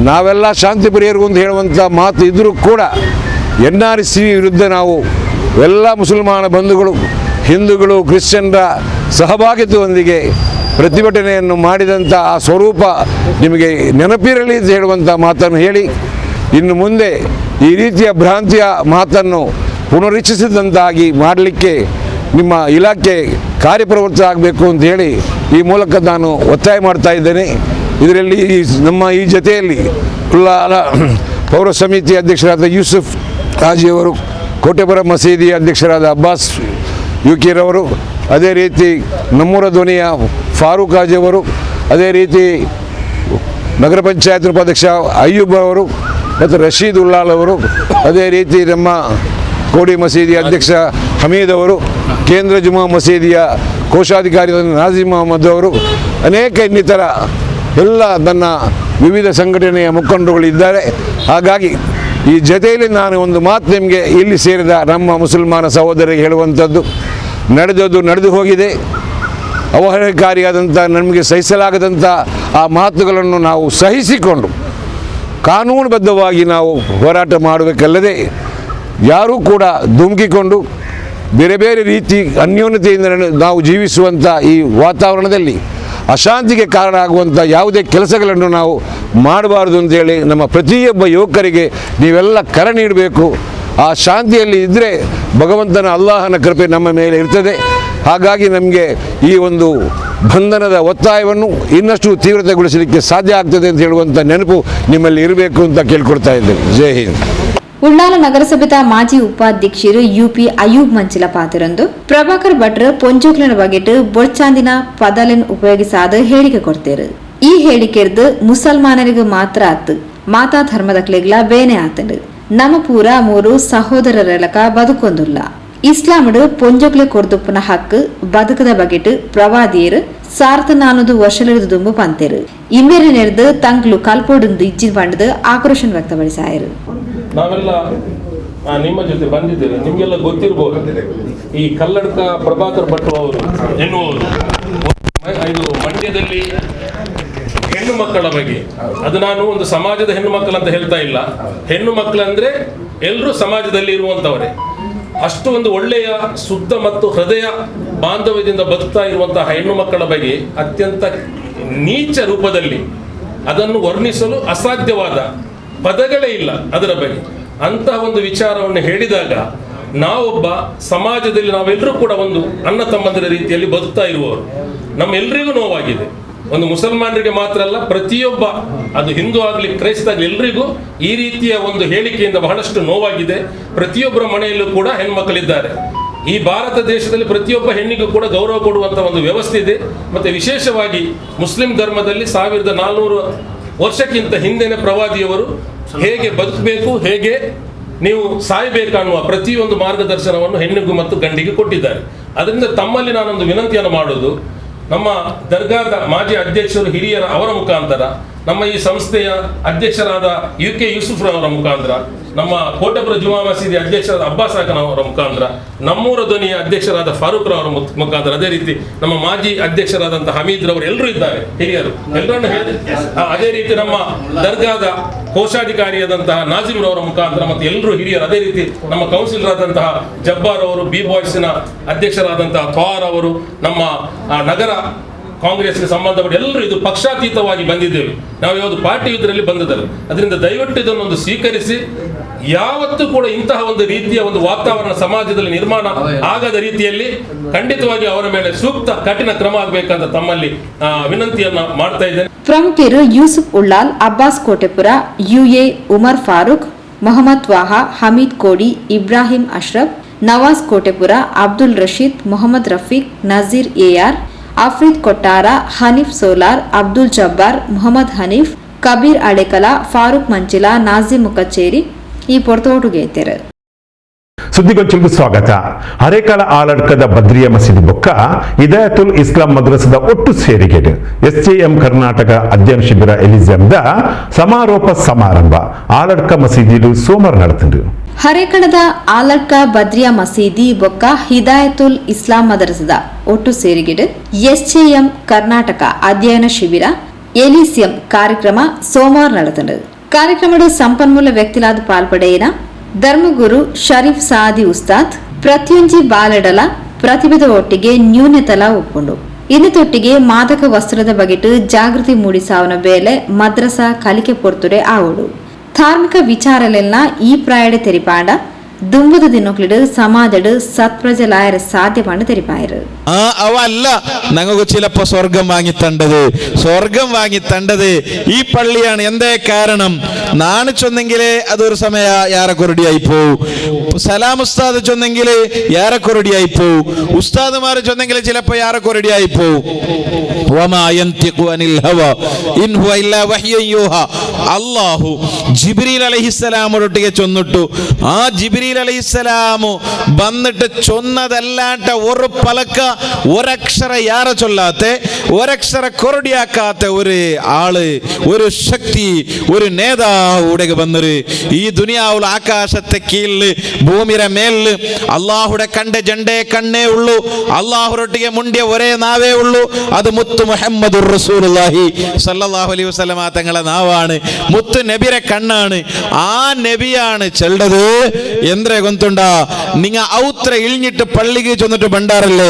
ನಾವೆಲ್ಲ ಶಾಂತಿ ಪ್ರಿಯರು ಅಂತ ಹೇಳುವಂಥ ಮಾತು ಇದ್ದರೂ ಕೂಡ NRC ವಿರುದ್ಧ ನಾವು ಎಲ್ಲ ಮುಸಲ್ಮಾನ ಬಂಧುಗಳು, ಹಿಂದೂಗಳು, ಕ್ರಿಶ್ಚಿಯನ್ರ ಸಹಭಾಗಿತ್ವದೊಂದಿಗೆ ಪ್ರತಿಭಟನೆಯನ್ನು ಮಾಡಿದಂಥ ಆ ಸ್ವರೂಪ ನಿಮಗೆ ನೆನಪಿರಲಿ ಅಂತ ಹೇಳುವಂಥ ಮಾತನ್ನು ಹೇಳಿ, ಇನ್ನು ಮುಂದೆ ಈ ರೀತಿಯ ಭ್ರಾಂತಿಯ ಮಾತನ್ನು ಪುನರೀಕ್ಷಿಸಿದಂತಾಗಿ ಮಾಡಲಿಕ್ಕೆ ನಿಮ್ಮ ಇಲಾಖೆ ಕಾರ್ಯಪ್ರವೃತ್ತ ಆಗಬೇಕು ಅಂತ ಹೇಳಿ ಈ ಮೂಲಕ ನಾನು ಒತ್ತಾಯ ಮಾಡ್ತಾ ಇದ್ದೇನೆ. ಇದರಲ್ಲಿ ನಮ್ಮ ಈ ಜೊತೆಯಲ್ಲಿ ಉಳ್ಳಾಲ ಪೌರ ಸಮಿತಿ ಅಧ್ಯಕ್ಷರಾದ ಯೂಸುಫ್ ಹಾಜಿಯವರು, ಕೋಟೆಪುರ ಮಸೀದಿಯ ಅಧ್ಯಕ್ಷರಾದ ಅಬ್ಬಾಸ್ ಯುಕೀರವರು, ಅದೇ ರೀತಿ ನಮ್ಮೂರ ಧ್ವನಿಯ ಫಾರೂಕ್ ಹಾಜಿಯವರು, ಅದೇ ರೀತಿ ನಗರ ಪಂಚಾಯತ್ ಉಪಾಧ್ಯಕ್ಷ ಅಯ್ಯೂಬ್ ಅವರು ಮತ್ತು ರಶೀದ್ ಉಲ್ಲಾಲ್ ಅವರು, ಅದೇ ರೀತಿ ನಮ್ಮ ಕೋಡಿ ಮಸೀದಿಯ ಅಧ್ಯಕ್ಷ ಹಮೀದ್ ಅವರು, ಕೇಂದ್ರ ಜುಮಾ ಮಸೀದಿಯ ಕೋಶಾಧಿಕಾರಿ ನಾಜಿಮ್ ಅಹಮದ್ ಅವರು, ಅನೇಕ ಇನ್ನಿತರ ಎಲ್ಲ ನನ್ನ ವಿವಿಧ ಸಂಘಟನೆಯ ಮುಖಂಡರುಗಳಿದ್ದಾರೆ. ಹಾಗಾಗಿ ಈ ಜೊತೆಯಲ್ಲಿ ನಾನು ಒಂದು ಮಾತು ನಿಮಗೆ ಇಲ್ಲಿ ಸೇರಿದ ನಮ್ಮ ಮುಸಲ್ಮಾನ ಸಹೋದರಿಗೆ ಹೇಳುವಂಥದ್ದು, ನಡೆದು ಹೋಗಿದೆ. ಅವಹೇಳನಕಾರಿಯಾದಂಥ, ನಮಗೆ ಸಹಿಸಲಾಗದಂಥ ಆ ಮಾತುಗಳನ್ನು ನಾವು ಸಹಿಸಿಕೊಂಡು ಕಾನೂನುಬದ್ಧವಾಗಿ ನಾವು ಹೋರಾಟ ಮಾಡಬೇಕಲ್ಲದೆ ಯಾರೂ ಕೂಡ ಧುಮುಕಿಕೊಂಡು ಬೇರೆ ಬೇರೆ ರೀತಿ ಅನ್ಯೋನ್ಯತೆಯಿಂದ ನಾವು ಜೀವಿಸುವಂಥ ಈ ವಾತಾವರಣದಲ್ಲಿ ಅಶಾಂತಿಗೆ ಕಾರಣ ಆಗುವಂಥ ಯಾವುದೇ ಕೆಲಸಗಳನ್ನು ನಾವು ಮಾಡಬಾರ್ದು ಅಂತೇಳಿ ನಮ್ಮ ಪ್ರತಿಯೊಬ್ಬ ಯುವಕರಿಗೆ ನೀವೆಲ್ಲ ಕರೆ ನೀಡಬೇಕು. ಆ ಶಾಂತಿಯಲ್ಲಿ ಇದ್ದರೆ ಭಗವಂತನ ಅಲ್ಲಾಹನ ಕೃಪೆ ನಮ್ಮ ಮೇಲೆ ಇರ್ತದೆ. ಹಾಗಾಗಿ ನಮಗೆ ಈ ಒಂದು ಬಂಧನದ ಒತ್ತಾಯವನ್ನು ಇನ್ನಷ್ಟು ತೀವ್ರತೆಗೊಳಿಸಲಿಕ್ಕೆ ಸಾಧ್ಯ ಆಗ್ತದೆ ಅಂತ ಹೇಳುವಂಥ ನೆನಪು ನಿಮ್ಮಲ್ಲಿ ಇರಬೇಕು ಅಂತ ಕೇಳ್ಕೊಳ್ತಾ ಇದ್ದೇನೆ. ಜೈ ಹಿಂದ್. ಉಳ್ಳಾಲ ನಗರಸಭೆದ ಮಾಜಿ ಉಪಾಧ್ಯಕ್ಷರು ಯುಪಿ ಅಯೂಬ್ ಮಂಚಿಲ ಪಾತಿರಂದು ಪ್ರಭಾಕರ್ ಭಟ್ರು ಪೊಂಜೋಕ್ಲನ ಬಗೆಟ್ ಬೊಡ್ಚಾಂದಿನ ಪದಲೆನ್ ಉಪಯೋಗಿಸಾದ ಹೇಳಿಕೆ ಕೊಡ್ತೇರು. ಈ ಹೇಳಿಕೆರ್ದು ಮುಸಲ್ಮಾನರಿಗೆ ಮಾತ್ರ ಆತು, ಮಾತಾ ಧರ್ಮದ ಕ್ಲೆಗ್ಲ ಬೇನೆ ಆತಂಡು. ನಮ್ಮ ಪೂರ ಮೂರು ಸಹೋದರರೆಲಕ ಬದುಕೊಂದುಲ್ಲ. ಇಸ್ಲಾಮಡು ಪೊಂಜೋಕ್ಲೆ ಕೊಡ್ದುಪ್ಪನ ಹಕ್ಕು ಬದುಕದ ಬಗೆಟ್ ಪ್ರವಾದಿಯರು 1400 ವರ್ಷಲಿರುದು ದುಂಬು ಪಂತೇರು. ಇಮ್ಮೆರಿ ನೆರೆದು ತಂಗ್ಲು ಕಲ್ಪೋಡುಂದು ಇಜ್ಜಿನ ಪಂಡದು ಆಕ್ರೋಶ ವ್ಯಕ್ತಪಡಿಸಾಯರು. ನಾವೆಲ್ಲ ನಿಮ್ಮ ಜೊತೆ ಬಂದಿದ್ದೇವೆ. ನಿಮಗೆಲ್ಲ ಗೊತ್ತಿರಬಹುದು, ಈ ಕಲ್ಲಡ್ಕ ಪ್ರಭಾಕರ್ ಭಟ್ ಅವರು ಎನ್ನುವರು ಇದು ಮಂಡ್ಯದಲ್ಲಿ ಹೆಣ್ಣು ಮಕ್ಕಳ ಬಗ್ಗೆ, ಅದು ನಾನು ಒಂದು ಸಮಾಜದ ಹೆಣ್ಣು ಮಕ್ಕಳು ಅಂತ ಹೇಳ್ತಾ ಇಲ್ಲ, ಹೆಣ್ಣು ಮಕ್ಕಳಂದ್ರೆ ಎಲ್ಲರೂ ಸಮಾಜದಲ್ಲಿ ಇರುವಂತವರೇ. ಅಷ್ಟು ಒಂದು ಒಳ್ಳೆಯ ಶುದ್ಧ ಮತ್ತು ಹೃದಯ ಬಾಂಧವ್ಯದಿಂದ ಬದುಕ್ತಾ ಇರುವಂತಹ ಹೆಣ್ಣು ಮಕ್ಕಳ ಬಗ್ಗೆ ಅತ್ಯಂತ ನೀಚ ರೂಪದಲ್ಲಿ ಅದನ್ನು ವರ್ಣಿಸಲು ಅಸಾಧ್ಯವಾದ ಪದಗಳೇ ಇಲ್ಲ ಅದರ ಬಗ್ಗೆ. ಅಂತಹ ಒಂದು ವಿಚಾರವನ್ನು ಹೇಳಿದಾಗ ನಾವೊಬ್ಬ ಸಮಾಜದಲ್ಲಿ ನಾವೆಲ್ಲರೂ ಕೂಡ ಒಂದು ಅಣ್ಣ ತಮ್ಮಂದಿರ ರೀತಿಯಲ್ಲಿ ಬದುಕ್ತಾ ಇರುವವರು, ನಮ್ಮೆಲ್ಲರಿಗೂ ನೋವಾಗಿದೆ. ಒಂದು ಮುಸಲ್ಮಾನರಿಗೆ ಮಾತ್ರ ಅಲ್ಲ, ಪ್ರತಿಯೊಬ್ಬ, ಅದು ಹಿಂದೂ ಆಗಲಿ ಕ್ರೈಸ್ತ ಆಗಲಿ, ಎಲ್ರಿಗೂ ಈ ರೀತಿಯ ಒಂದು ಹೇಳಿಕೆಯಿಂದ ಬಹಳಷ್ಟು ನೋವಾಗಿದೆ. ಪ್ರತಿಯೊಬ್ಬರ ಮನೆಯಲ್ಲೂ ಕೂಡ ಹೆಣ್ಮಕ್ಕಳಿದ್ದಾರೆ. ಈ ಭಾರತ ದೇಶದಲ್ಲಿ ಪ್ರತಿಯೊಬ್ಬ ಹೆಣ್ಣಿಗೂ ಕೂಡ ಗೌರವ ಕೊಡುವಂತ ಒಂದು ವ್ಯವಸ್ಥೆ ಇದೆ. ಮತ್ತೆ ವಿಶೇಷವಾಗಿ ಮುಸ್ಲಿಂ ಧರ್ಮದಲ್ಲಿ 1400 ವರ್ಷಕ್ಕಿಂತ ಹಿಂದೆನೆ ಪ್ರವಾದಿಯವರು ಹೇಗೆ ಬದುಕಬೇಕು, ಹೇಗೆ ನೀವು ಸಾಯಬೇಕನ್ನುವ ಪ್ರತಿಯೊಂದು ಮಾರ್ಗದರ್ಶನವನ್ನು ಹೆಣ್ಣಿಗೂ ಮತ್ತು ಗಂಡಿಗೆ ಕೊಟ್ಟಿದ್ದಾರೆ. ಅದರಿಂದ ತಮ್ಮಲ್ಲಿ ನಾನೊಂದು ವಿನಂತಿಯನ್ನು ಮಾಡೋದು, ನಮ್ಮ ದರ್ಗಾದ ಮಾಜಿ ಅಧ್ಯಕ್ಷರು ಹಿರಿಯರ ಅವರ ಮುಖಾಂತರ, ನಮ್ಮ ಈ ಸಂಸ್ಥೆಯ ಅಧ್ಯಕ್ಷರಾದ UK ಯೂಸುಫ್ ಅವರ ಮುಖಾಂತರ, ನಮ್ಮ ಕೋಟಪುರ ಜುಮಾ ಮಸೀದಿ ಅಧ್ಯಕ್ಷರಾದ ಅಬ್ಬಾಸ್ ಅವರ ಮುಖಾಂತರ, ನಮ್ಮೂರ ಧ್ವನಿಯ ಅಧ್ಯಕ್ಷರಾದ ಫಾರೂಕ್ ಅವರ ಮುಖಾಂತರ, ಅದೇ ರೀತಿ ನಮ್ಮ ಮಾಜಿ ಅಧ್ಯಕ್ಷರಾದಂತಹ ಹಮೀದ್ ರವರು ಎಲ್ಲರೂ ಇದ್ದಾರೆ, ಹಿರಿಯರು ಎಲ್ಲರನ್ನು ಹೇಳಿ, ಅದೇ ರೀತಿ ನಮ್ಮ ದರ್ಗಾದ ಕೋಶಾಧಿಕಾರಿಯಾದಂತಹ ನಾಜಿಮ್ ರವರ ಮುಖಾಂತರ ಮತ್ತು ಎಲ್ಲರೂ ಹಿರಿಯರು, ಅದೇ ರೀತಿ ನಮ್ಮ ಕೌನ್ಸಿಲರ್ ಆದಂತಹ ಜಬ್ಬಾರ್ ಅವರು, ಬಿ ಬಾಯ್ಸ್ನ ಅಧ್ಯಕ್ಷರಾದಂತಹ ತ್ವಾರ್ ಅವರು, ನಮ್ಮ ನಗರ ಕಾಂಗ್ರೆಸ್ಗೆ ಸಂಬಂಧಪಟ್ಟ ಎಲ್ಲರೂ ಇದು ಪಕ್ಷಾತೀತವಾಗಿ ಬಂದಿದ್ದೇವೆ. ನಾವು ಯಾವುದು ಪಾರ್ಟಿ ಇದರಲ್ಲಿ ಬಂದದಲ್ಲ. ಅದರಿಂದ ದಯವಿಟ್ಟು ಇದನ್ನೊಂದು ಸ್ವೀಕರಿಸಿ, ಯಾವತ್ತೂ ಕೂಡ ಇಂತಹ ಒಂದು ರೀತಿಯ ಒಂದು ವಾತಾವರಣ ಸಮಾಜದಲ್ಲಿ ನಿರ್ಮಾಣ ಆಗದ ರೀತಿಯಲ್ಲಿ ಖಂಡಿತವಾಗಿ ಅವರ ಮೇಲೆ ಸೂಕ್ತ ಕಠಿಣ ಕ್ರಮ ಆಗಬೇಕಂತ ತಮ್ಮಲ್ಲಿ ವಿನಂತಿಯನ್ನ ಮಾಡ್ತಾ ಇದ್ದೇನೆ. ಪ್ರಮುಖರು ಯೂಸುಫ್ ಉಳ್ಳಾಲ್, ಅಬ್ಬಾಸ್ ಕೋಟೆಪುರ, UA ಉಮರ್ ಫಾರೂಕ್, ಮೊಹಮ್ಮದ್ ತ್ವಾಹಾ, ಹಮೀದ್ ಕೋಡಿ, ಇಬ್ರಾಹಿಂ ಅಶ್ರಫ್, ನವಾಜ್ ಕೋಟೆಪುರ, ಅಬ್ದುಲ್ ರಶೀದ್, ಮೊಹಮ್ಮದ್ ರಫೀಕ್, ನಜೀರ್ AR, ಆಫ್ರಿದ್ ಕೊಟ್ಟಾರ, ಹನೀಫ್ ಸೋಲಾರ್, ಅಬ್ದುಲ್ ಜಬ್ಬಾರ್, ಮೊಹಮ್ಮದ್ ಹನೀಫ್, ಕಬೀರ್ ಅಡೆಕಲ, ಫಾರೂಕ್ ಮಂಚಿಲ, ನಾಜಿಮ್ ಮುಕಚೇರಿ ಈ ಪೊರ್ತೋಟುಗೆ ಇದ್ದಾರೆ. ಸುದ್ದಿಗೊಂಚಲಿಗೆ ಸ್ವಾಗತ. ಹರೇಕಾಳ ಆಲಡ್ಕದ ಬದ್ರಿಯ ಮಸೀದಿ ಬೊಕ್ಕ ಹಿದಾಯತುಲ್ ಇಸ್ಲಾಂ ಮದ್ರಸದ ಒಟ್ಟು ಸೇರಿಗೆ SJM ಕರ್ನಾಟಕ ಅಧ್ಯಯನ ಶಿಬಿರ ಎಲಿಜಮ್ದ ಸಮಾರೋಪ ಸಮಾರಂಭ ಆಲಡ್ಕ ಮಸೀದಿಲು ಸೋಮವಾರ ನಡೆದಿದೆ. ಹರೇಕಳದ ಆಲಡ್ಕ ಬದ್ರಿಯಾ ಮಸೀದಿ ಬೊಕ್ಕ ಹಿದಾಯತುಲ್ ಇಸ್ಲಾಂ ಮದರಸದ ಒಟ್ಟು ಸೇರಿಗಿಡು SJM ಕರ್ನಾಟಕ ಅಧ್ಯಯನ ಶಿಬಿರ ಎಲಿಸಿಯಂ ಕಾರ್ಯಕ್ರಮ ಸೋಮವಾರ ನಡೆದಿದೆ. ಕಾರ್ಯಕ್ರಮದ ಸಂಪನ್ಮೂಲ ವ್ಯಕ್ತಿಲಾದ ಪಾಲ್ಪಡೆಯಿನ ಧರ್ಮಗುರು ಶರೀಫ್ ಸಾದಿ ಉಸ್ತಾದ್ ಪ್ರತಿಯೊಂಜಿ ಬಾಲಡಲ ಪ್ರತಿಭೆದ ಒಟ್ಟಿಗೆ ನ್ಯೂನತಲ ಒಪ್ಪುಂಡು. ಇನ್ನೊಟ್ಟಿಗೆ ಮಾದಕ ವಸ್ತ್ರದ ಬಗೆಟ್ ಜಾಗೃತಿ ಮೂಡಿಸಾವನ ಬೇಲೆ ಮದ್ರಸಾ ಕಲಿಕೆ ಪೊರ್ತುಡೆ ಆವಡು. ಧಾರ್ಮಿಕ ವಿಚಾರಲೆಲ್ಲ ಈ ಪ್ರಾಯಡೆ ತೆರಿಪಾಂಡ ದುಂಬುದ ದಿನಕ್ಲಿಡು ಸಮಾಜಡು സത്പ്രജലായ സാധ്യമാണ് തെരിപ്പായത്. അവല്ല ഞങ്ങൾക്ക് ചിലപ്പോ സ്വർഗം വാങ്ങി തണ്ടത് ഈ പള്ളിയാണ്. എന്തേ കാരണം? നാണ് ചൊന്നെങ്കിലേ അതൊരു സമയ ഏറെക്കൊറടിയായി പോവും. സലാം ഉസ്താദ് ചൊന്നെങ്കില് ഏറെക്കൊറടിയായി പോവും. ഉസ്താദുമാര് ചൊന്നെങ്കില് ചിലപ്പോ ഏറെക്കൊറടിയായി പോവും. അല്ലാഹു ജിബ്രീൽ അലൈഹിസ്സലാമൊട്ടിಗೆ ചൊന്നിട്ടു. ആ ജിബ്രീൽ അലൈഹിസ്സലാമു വന്നിട്ട് ചൊന്നതല്ലാണ്ട ഒരു പലക്ക ഒരക്ഷര യാര ചൊല്ലാത്തെ ഒരക്ഷര കൊറടിയാക്കാത്ത ഒരു ആള്, ഒരു ശക്തി, ഒരു നേതാവ് ഉടക വന്നത് ഈ ദുനിയാവുള്ള ആകാശത്തെ കീഴില് ഭൂമിയുടെ മേലില് അള്ളാഹുടെ കണ്ട ജണ്ടേ കണ്ണേ ഉള്ളൂ. അള്ളാഹുരൊട്ടിಗೆ മുണ്ടിയ ഒരേ നാവേ ഉള്ളൂ. അത് മുത്ത് മുഹമ്മദുർ റസൂലുള്ളാഹി സല്ലല്ലാഹു അലൈഹി വസല്ലമ തങ്ങളെ നാവാണ്. മുത്ത് നബിയുടെ കണ്ണാണ്. ആ നബിയാണ് ചെല്ലത്. എന്തിനെ ഗൊന്തുണ്ട നിങ്ങ ഔത്ര ഇഴിഞ്ഞിട്ട് പള്ളിക്ക് ചെന്നിട്ട് ബണ്ടാറല്ലേ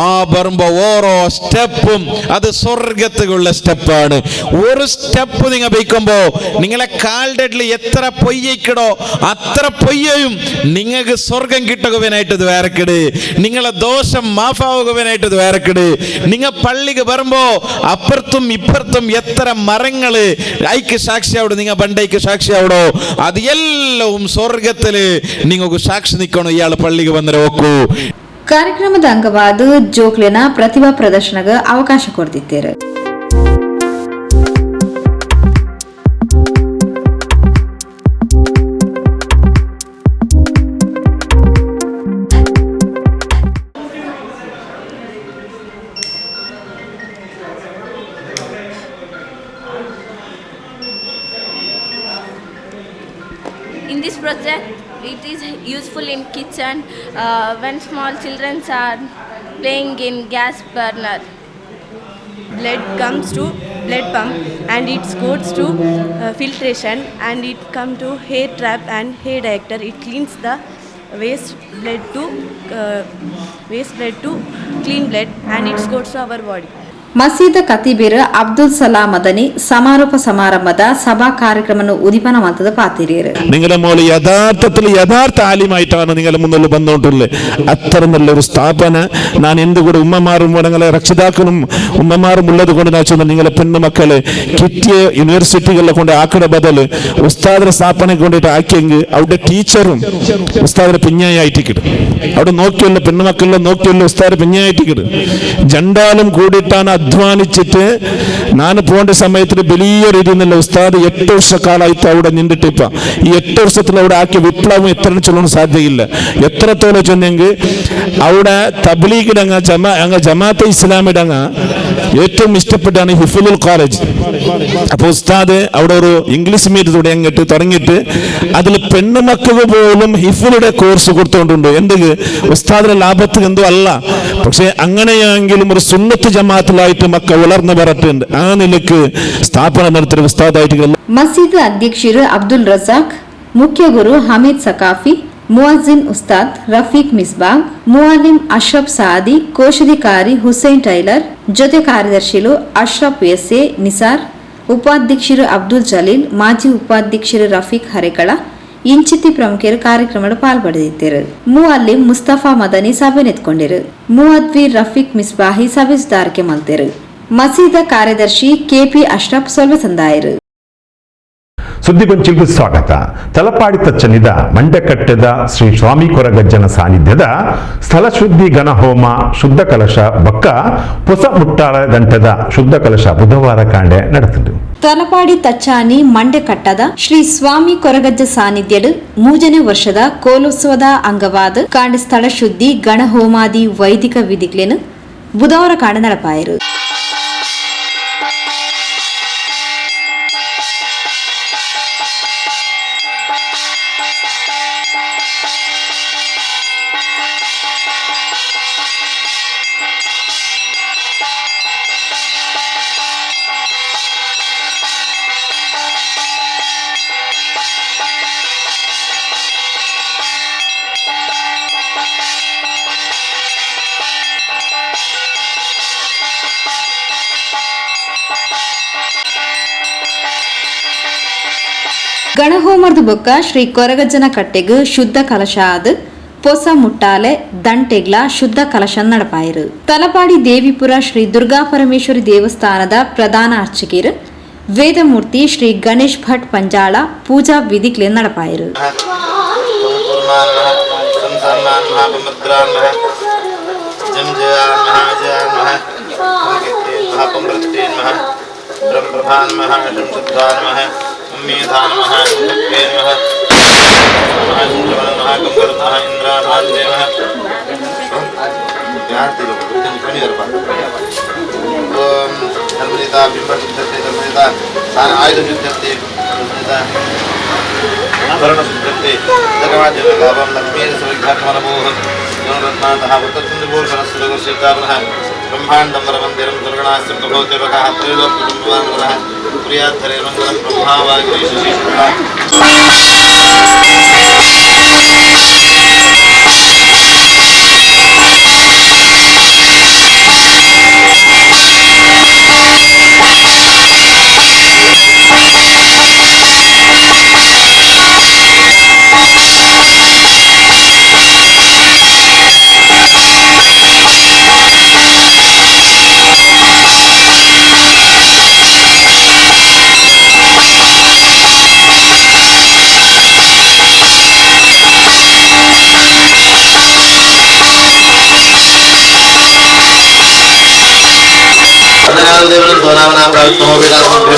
ആ വരുമ്പോ ഓരോ സ്റ്റെപ്പും അത് സ്വർഗത്തുള്ള സ്റ്റെപ്പാണ്. ഒരു സ്റ്റെപ്പ് നിങ്ങ വെക്കുമ്പോ നിങ്ങളെ കാൽഡെഡിൽ എത്ര പൊയ്യക്കിടോ അത്ര പൊയ്യയും നിങ്ങൾക്ക് സ്വർഗം കിട്ടുകവനായിട്ട് ഇത് വേറെക്കിട്, നിങ്ങളെ ദോഷം മാഫാവുകവനായിട്ട് ഇത് വേറെക്കിട്. നിങ്ങ പള്ളിക്ക് വരുമ്പോ അപ്പുറത്തും ഇപ്പുറത്തും എത്ര മരങ്ങള് ഐക്യ സാക്ഷിയാവിടോ, നിങ്ങ ബണ്ടയ്ക്ക് സാക്ഷിയാവിടോ, അത് ಎಲ್ಲವೂ ಸ್ವರ್ಗದಲ್ಲಿ ನಿಮಗೂ ಸಾಕ್ಷಿ ನಿಕ್ಕೊಂಡು ಇಯಾಳ ಪಳ್ಳಿಗೆ ಬಂದರೆ ಹೋಗು. ಕಾರ್ಯಕ್ರಮದ ಅಂಗವಾದ ಜೋಕ್ಲಿನ ಪ್ರತಿಭಾ ಪ್ರದರ್ಶನಕ್ಕೆ ಅವಕಾಶ ಕೊಡ್ತಿದ್ದೇವೆ. In this project, it is useful in kitchen when small children are playing in gas burner. Blood comes to blood pump and it goes to filtration and it come to hair trap and hair director. It cleans the waste blood to clean blood and it goes to our body. Masjid ಖತೀಬೀರ್ Abdul Salam Madani ಸಮಾರೋಪ ಸಮಾರಂಭದ ಸಭಾ ಕಾರ್ಯಕ್ರಮವನ್ನು ഉദ്ഘാടന മന്ത്രದ പാത്തിരിയർ. നിങ്ങളുടെ മോള് യഥാർത്ഥ ആലിമായിട്ടാണ് നിങ്ങളുടെ മുന്നിൽ വന്നുകൊണ്ടുള്ളത്. അത്ര നല്ലൊരു സ്ഥാപന ഞാൻ എന്തുകൂടെ ഉമ്മമാരും നിങ്ങളെ രക്ഷിതാക്കളും ഉമ്മമാരും ഉള്ളത് കൊണ്ട് ഞാൻ ചെന്ന് നിങ്ങളെ പെണ്ണുമക്കളെ കിട്ടിയ യൂണിവേഴ്സിറ്റികളിലെ കൊണ്ട് ആക്കട ബദല് ഉസ്താദിന്റെ സ്ഥാപനം കൊണ്ടിട്ട് ആക്കിയെങ്കിൽ അവിടെ ടീച്ചറും ഉസ്താദിനെ പിഞ്ഞായിട്ട് കിട്ടും. അവിടെ നോക്കിയുള്ള പെണ്ണുമക്കളിലെ നോക്കിയുള്ള ഉസ്താദ് പിഞ്ഞായിട്ട് കിട്ടും. ജണ്ടാലും കൂടിയിട്ടാണ് അധ്വാനിച്ചിട്ട് ഞാൻ പോകേണ്ട സമയത്തിൽ വലിയ രീതിയിൽ നിന്നുള്ള ഉസ്താദ് 8 വർഷക്കാലമായിട്ട് അവിടെ നിന്നിട്ട് ഇപ്പൊ ഈ 8 വർഷത്തിൽ അവിടെ ആക്കിയ വിപ്ലവം എത്ര ചൊല്ലാൻ സാധ്യതയില്ല. എത്രത്തോളം ചെന്നെങ്കിൽ അവിടെ തബ്ലീഗിടങ്ങ ജമാഅത്തെ ഇസ്ലാമിടങ്ങ ഏറ്റവും ഇഷ്ടപ്പെട്ടാണ് ഹിഫ്ലുൽ കോളേജ്. അപ്പൊ ഉസ്താദ് അവിടെ ഒരു ഇംഗ്ലീഷ് മീഡിയം തുടങ്ങിയിട്ട് അതിൽ പെണ്ണുമക്കൾക്ക് പോലും ഹിഫ്ലുടെ കോഴ്സ് കൊടുത്തുകൊണ്ടുണ്ട്. എന്തെങ്കിലും ഉസ്താദിന്റെ ലാഭത്തിന് എന്തോ അല്ല, പക്ഷെ അങ്ങനെയെങ്കിലും ഒരു സുന്നത്ത് ജമാഅത്തിലായിട്ട് മക്ക വളർന്നു വരട്ടുണ്ട്. ആ നിലക്ക് സ്ഥാപനം നടത്തിയ ഉസ്താദായിട്ട് ಮಸೀದ್ ಅಧ್ಯಕ್ಷರು ಅಬ್ದುಲ್ ರಜಾಕ್, ಮುಖ್ಯ ಗುರು ಹಮೀದ್ ಸಕಾಫಿ, ಮುಅಜ್ಜಿನ್ ಉಸ್ತಾದ್ ರಫೀಕ್ ಮಿಸ್ಬಾಗ್, ಮುಅಲ್ಲಿಂ ಅಶ್ರಫ್ ಸಾದಿ, ಕೋಶಾಧಿಕಾರಿ ಹುಸೇನ್ ಟೈಲರ್, ಜೊತೆ ಕಾರ್ಯದರ್ಶಿಗಳು ಅಶ್ರಫ್ ಎಸ್ಎ ನಿಸಾರ್, ಉಪಾಧ್ಯಕ್ಷರು ಅಬ್ದುಲ್ ಜಲೀಲ್, ಮಾಜಿ ಉಪಾಧ್ಯಕ್ಷರು ರಫೀಕ್ ಹರೇಕಳ ಇಂಚಿತಿ ಪ್ರಮುಖರು ಕಾರ್ಯಕ್ರಮದಲ್ಲಿ ಪಾಲ್ಪಡೆದಿದ್ದರು. ಮುಅಲ್ಲಿಂ ಮುಸ್ತಫಾ ಮದನಿ ಸಭೆ ನೆತ್ಕೊಂಡಿರು. ಮುಅದ್ವೀರ್ ರಫೀಕ್ ಮಿಸ್ಬಾಹಿ ಸಭೆ ಸುಧಾರಿಕೆ ಮಾಡಿದರು. ಮಸೀದ ಕಾರ್ಯದರ್ಶಿ ಕೆಪಿ ಅಶ್ರಫ್ ಸೊಲ್ವೆ ತಂದಾಯರು. ಸುದ್ದಿಗೊಂಚಿಗೂ ಸ್ವಾಗತ. ತಲಪಾಡಿ ತಚ್ಚನಿದ ಮಂಡ್ಯಕಟ್ಟೆದ ಶ್ರೀ ಸ್ವಾಮಿ ಕೊರಗಜ್ಜನ ಸಾನ್ನಿಧ್ಯದ ಸ್ಥಳ ಶುದ್ಧಿ ಗಣಹೋಮ ಶುದ್ಧ ಕಲಶ ಬೊಕ್ಕ ಹೊಸ ಮುಟ್ಟಾಳ ಗಂಟದ ಶುದ್ಧ ಕಲಶ ಬುಧವಾರ ಕಾಂಡೆ ನಡೆಸಿತು. ತಲಪಾಡಿ ತಚ್ಚಾನಿ ಮಂಡ್ಯಕಟ್ಟದ ಶ್ರೀ ಸ್ವಾಮಿ ಕೊರಗಜ್ಜ ಸಾನ್ನಿಧ್ಯಡು 3ನೇ ವರ್ಷದ ಕೋಲೋತ್ಸವದ ಅಂಗವಾದ ಕಾಂಡ ಸ್ಥಳ ಶುದ್ಧಿ ಗಣಹೋಮಾದಿ ವೈದಿಕ ವಿಧಿಗಳನ್ನು ಬುಧವಾರ ಕಾಂಡ ನಡಪಾಯರು. ಗಣಹೋಮದ ಬೊಕ್ಕ ಶ್ರೀ ಕೊರಗಜ್ಜನ ಕಟ್ಟೆಗ್ ಶುದ್ಧ ಕಲಶ ಆದ ಪೊಸ ಮುಟ್ಟಾಲೆ ದಂಟೆಗ್ಲ ಶುದ್ಧ ಕಲಶ ನಡಪಾಯರು. ತಲಪಾಡಿ ದೇವಿಪುರ ಶ್ರೀ ದುರ್ಗಾ ಪರಮೇಶ್ವರಿ ದೇವಸ್ಥಾನದ ಪ್ರಧಾನ ಅರ್ಚಕರು ವೇದಮೂರ್ತಿ ಶ್ರೀ ಗಣೇಶ್ ಭಟ್ ಪಂಜಾಳ ಪೂಜಾ ವಿಧಿಗಳು ನಡಪಾಯರು. मेधान महाशक्ते नमः महाशंकरन महाकंकर महाइंद्राभान नमः याति लोग कनी दरपा ओम धर्मनिता बिंबसिद्धते धर्मनिता सान आयुध युद्धते धर्मनिता भरण सुद्धते जगवाद्य लाभम लक्ष्मी सविघातमनमोह जनरत्नातः वतत्संदगोर सरस्वतगोषितारः ब्रह्मांडं वरमन्दिरं दुर्गणास्य प्रभोतिर्वकः त्रैलोक्यकुटुम्बवानरः प्रियाधरे मंगलम ब्रह्मावाग्री शशिशुक्ला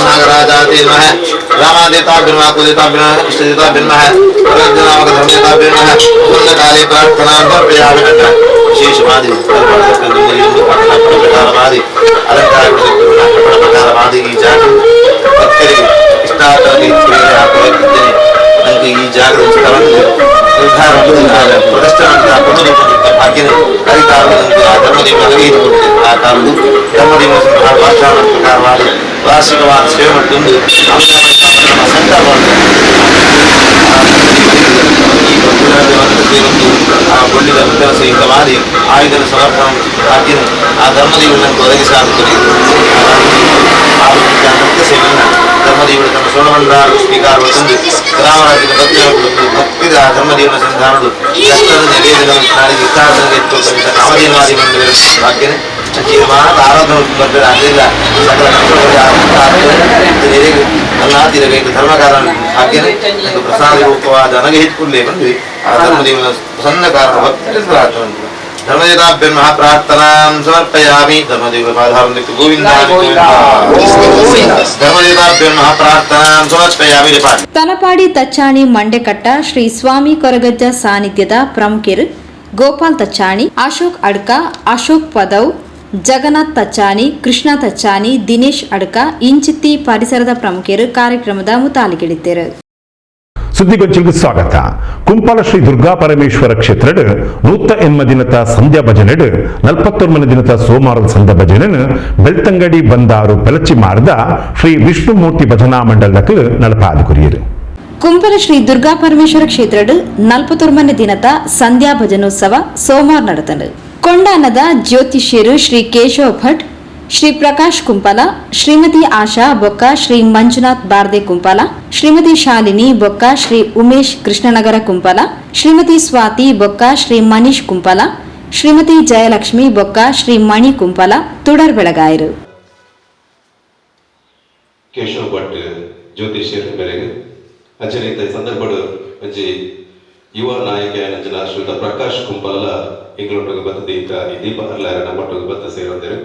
नागराजातिर्मः रामादेवताभ्यर्मा इष्टदेवताभ्यर्मः नामक धर्मदेवताभ्यर्मः काले प्रार्थनां समर्पयामि विशेषवादि प्रकारवादि अलंकार प्रकारवादि ಈ ಜಾಗ ಭಕ್ತರಿಗೆ ಇಷ್ಟಾರ್ಥವಾಗಿ ನನಗೆ ಈ ಜಾಗದ ಸ್ಥಳವನ್ನು ನಿರ್ಧಾರ ಪ್ರದರ್ಶನ ಭಾಗ್ಯ ಕರಿತಾರದಂತೆ ಆ ಧರ್ಮದೇವರಿಗೆ ಆ ಕಾಲದ್ದು ಧರ್ಮದೇವ ಪ್ರಕಾರವಾದ ವಾರ್ಷಿಕವಾದ ಸೇವೆ ಮತ್ತೊಂದು ಒಳ್ಳೆಯ ಕೆಲಸ ಮಾಡಿ ಆಯುಧದ ಸಮರ್ಪಣೆ ಭಾಗ್ಯ ಆ ಧರ್ಮದೇವರನ್ನು ಒದಗಿಸಲಾಗುತ್ತದೆ. ಸೇವೆಯನ್ನು ಧರ್ಮದೇವರು ತಮ್ಮ ಸ್ವರ್ಣಮಂಡಲ ಸ್ವೀಕಾರ ತಂದು ರಾಮರಾಜ್ಯದ ಭಕ್ತಿದ ಧರ್ಮದೇವನ ಸಂಧಾನಗಳು ಕಷ್ಟದ ನಿವೇದನವನ್ನು ನಾಡಿಗೆ ಇಷ್ಟಾರ್ಥಕ್ಕೆ ಎತ್ತುಕೊಂಡ ಕಾಮಧೇನುವಾದಿ ಮಂದಿರ ಭಾಗ್ಯನೇ ಜೀವಮಾನದ ಆರಾಧನೆ ಬರ್ತಾರೆ. ಅದರಿಂದ ಸಕಲ ನನ್ನಾತಿರಬೇಕು ಧರ್ಮಕಾರ ಭಾಗ್ಯನೇ ಎಂದು ಪ್ರಸಾದ ರೂಪವಾದ ನನಗೆ ಹೆಚ್ಚುಕೊಳ್ಳೇ ಬಂದು ಆ ಧರ್ಮದೇವನ ಪ್ರಸನ್ನ ಕಾರಣ ಭಕ್ತಿ ಪ್ರಾರ್ಥನೆ ಧರ್ಮದೇವತಾಭ್ಯರ್ಮಃ ಪ್ರಾರ್ಥನಾಂ ಸಮರ್ಪಯಾಮಿ. ಧರ್ಮದೇವ ಪಾದಾರವಿಂದಕ್ಕೆ ಗೋವಿಂದ ಧರ್ಮದೇವತಾಭ್ಯರ್ಮಃ ಪ್ರಾರ್ಥನಾಂ ಸಮರ್ಪಯಾಮಿ. ತಲಪಾಡಿ ತಚ್ಚಾಣಿ ಮಂಡೆಕಟ್ಟ ಶ್ರೀ ಸ್ವಾಮಿ ಕೊರಗಜ್ಜ ಸಾನ್ನಿಧ್ಯದ ಪ್ರಮುಖರು ಗೋಪಾಲ್ ತಚ್ಚಾಣಿ, ಅಶೋಕ್ ಅಡ್ಕ, ಅಶೋಕ್ ಪದವ್, ಜಗನ್ನಾಥ್ ತಚ್ಚಾಣಿ, ಕೃಷ್ಣ ತಚ್ಚಾಣಿ, ದಿನೇಶ್ ಅಡ್ಕ ಇಂಚಿತ್ತಿ ಪರಿಸರದ ಪ್ರಮುಖರು ಕಾರ್ಯಕ್ರಮದ ಮುತಾಲಿಗಿಳಿದ್ದರು. ಸುದ್ದಿಗೊಂಚಿಗೆ ಸ್ವಾಗತ. ಕುಂಪಾಲ ಶ್ರೀ ದುರ್ಗಾ ಪರಮೇಶ್ವರ ಕ್ಷೇತ್ರಡ್ ನೂತ್ತ ಎನ್ಮದಿನದ ಸಂಧ್ಯಾ ಭಜನೆಡ್ 41 ದಿನದ ಸೋಮವಾರದ ಸಂಧ್ಯಾ ಭಜನೆನ್ ಬೆಳ್ತಂಗಡಿ ಬಂದಾರು ಬೆಲಚಿ ಮಾರ್ದ ಶ್ರೀ ವಿಷ್ಣುಮೂರ್ತಿ ಭಜನಾ ಮಂಡಲಕ್ಕೆ ನಡಪಾದು ಕುರಿಯರು. ಕುಂಪಲ ಶ್ರೀ ದುರ್ಗಾ ಪರಮೇಶ್ವರ ಕ್ಷೇತ್ರಡ್ 41 ದಿನದ ಸಂಧ್ಯಾ ಭಜನೋತ್ಸವ ಸೋಮವಾರ ನಡೆದನು. ಕೊಂಡಾನದ ಜ್ಯೋತಿಷ್ಯರು ಶ್ರೀ ಕೇಶವ ಭಟ್, ಶ್ರೀ ಪ್ರಕಾಶ್ ಕುಂಪಲ, ಶ್ರೀಮತಿ ಆಶಾ ಬೊಕ್ಕ, ಶ್ರೀ ಮಂಜುನಾಥ್ ಬಾರ್ದೆ ಕುಂಪಲ, ಶ್ರೀಮತಿ ಶಾಲಿನಿ ಬೊಕ್ಕ, ಶ್ರೀ ಉಮೇಶ್ ಕೃಷ್ಣನಗರ ಕುಂಪಲ, ಶ್ರೀಮತಿ ಸ್ವಾತಿ ಬೊಕ್ಕ, ಶ್ರೀ ಮನೀಶ್ ಕುಂಪಲ, ಶ್ರೀಮತಿ ಜಯಲಕ್ಷ್ಮಿ ಬೊಕ್ಕ, ಶ್ರೀ ಮಣಿ ಕುಂಪಲ ತುಡರ್ ಬೆಳಗಾಯರು. ಕೇಶವ ಭಟ್ ಜ್ಯೋತಿಷ್ಯರ ಮೇರೆಗೆ ಅಂಚನೆ ಸಂದರ್ಭಡು ಒಂಜಿ ಯುವ ನಾಯಕ ಅಂಚನ ಶ್ರೀಯುತ ಪ್ರಕಾಶ್ ಕುಂಪಲ ಇಂಗ್ಲೊಟ್ಟಿಗೆ ಬತ್ತ ದೀಪ ಹರ್ಲಾರ ನಮ್ಮೊಟ್ಟಿಗೆ ಬತ್ತ ಸೇರಿದರು.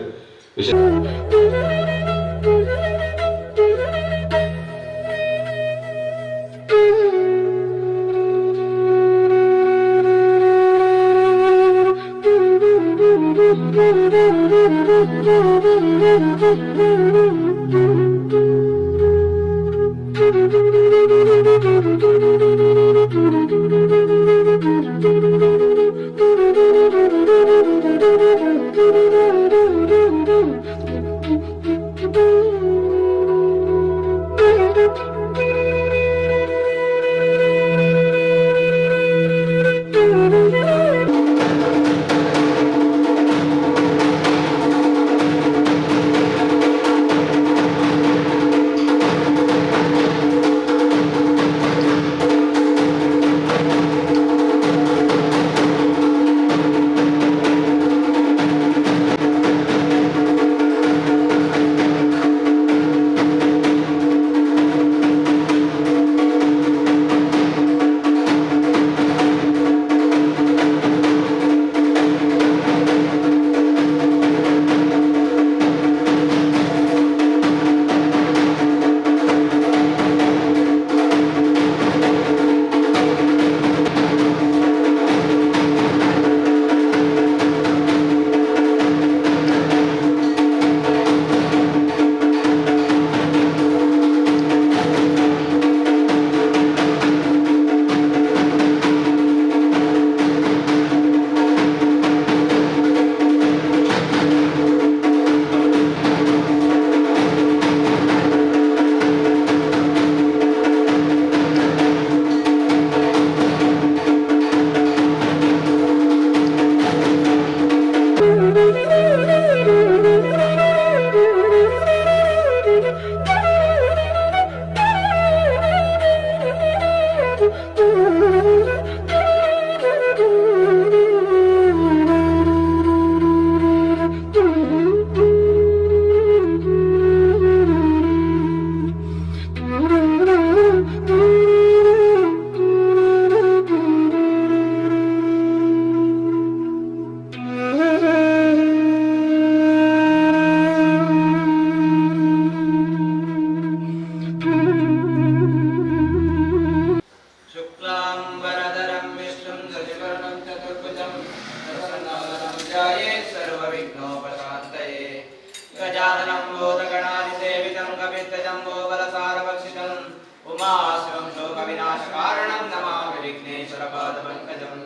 विनाशकारणं नमामि विघ्नेश्वरपादपङ्कजम्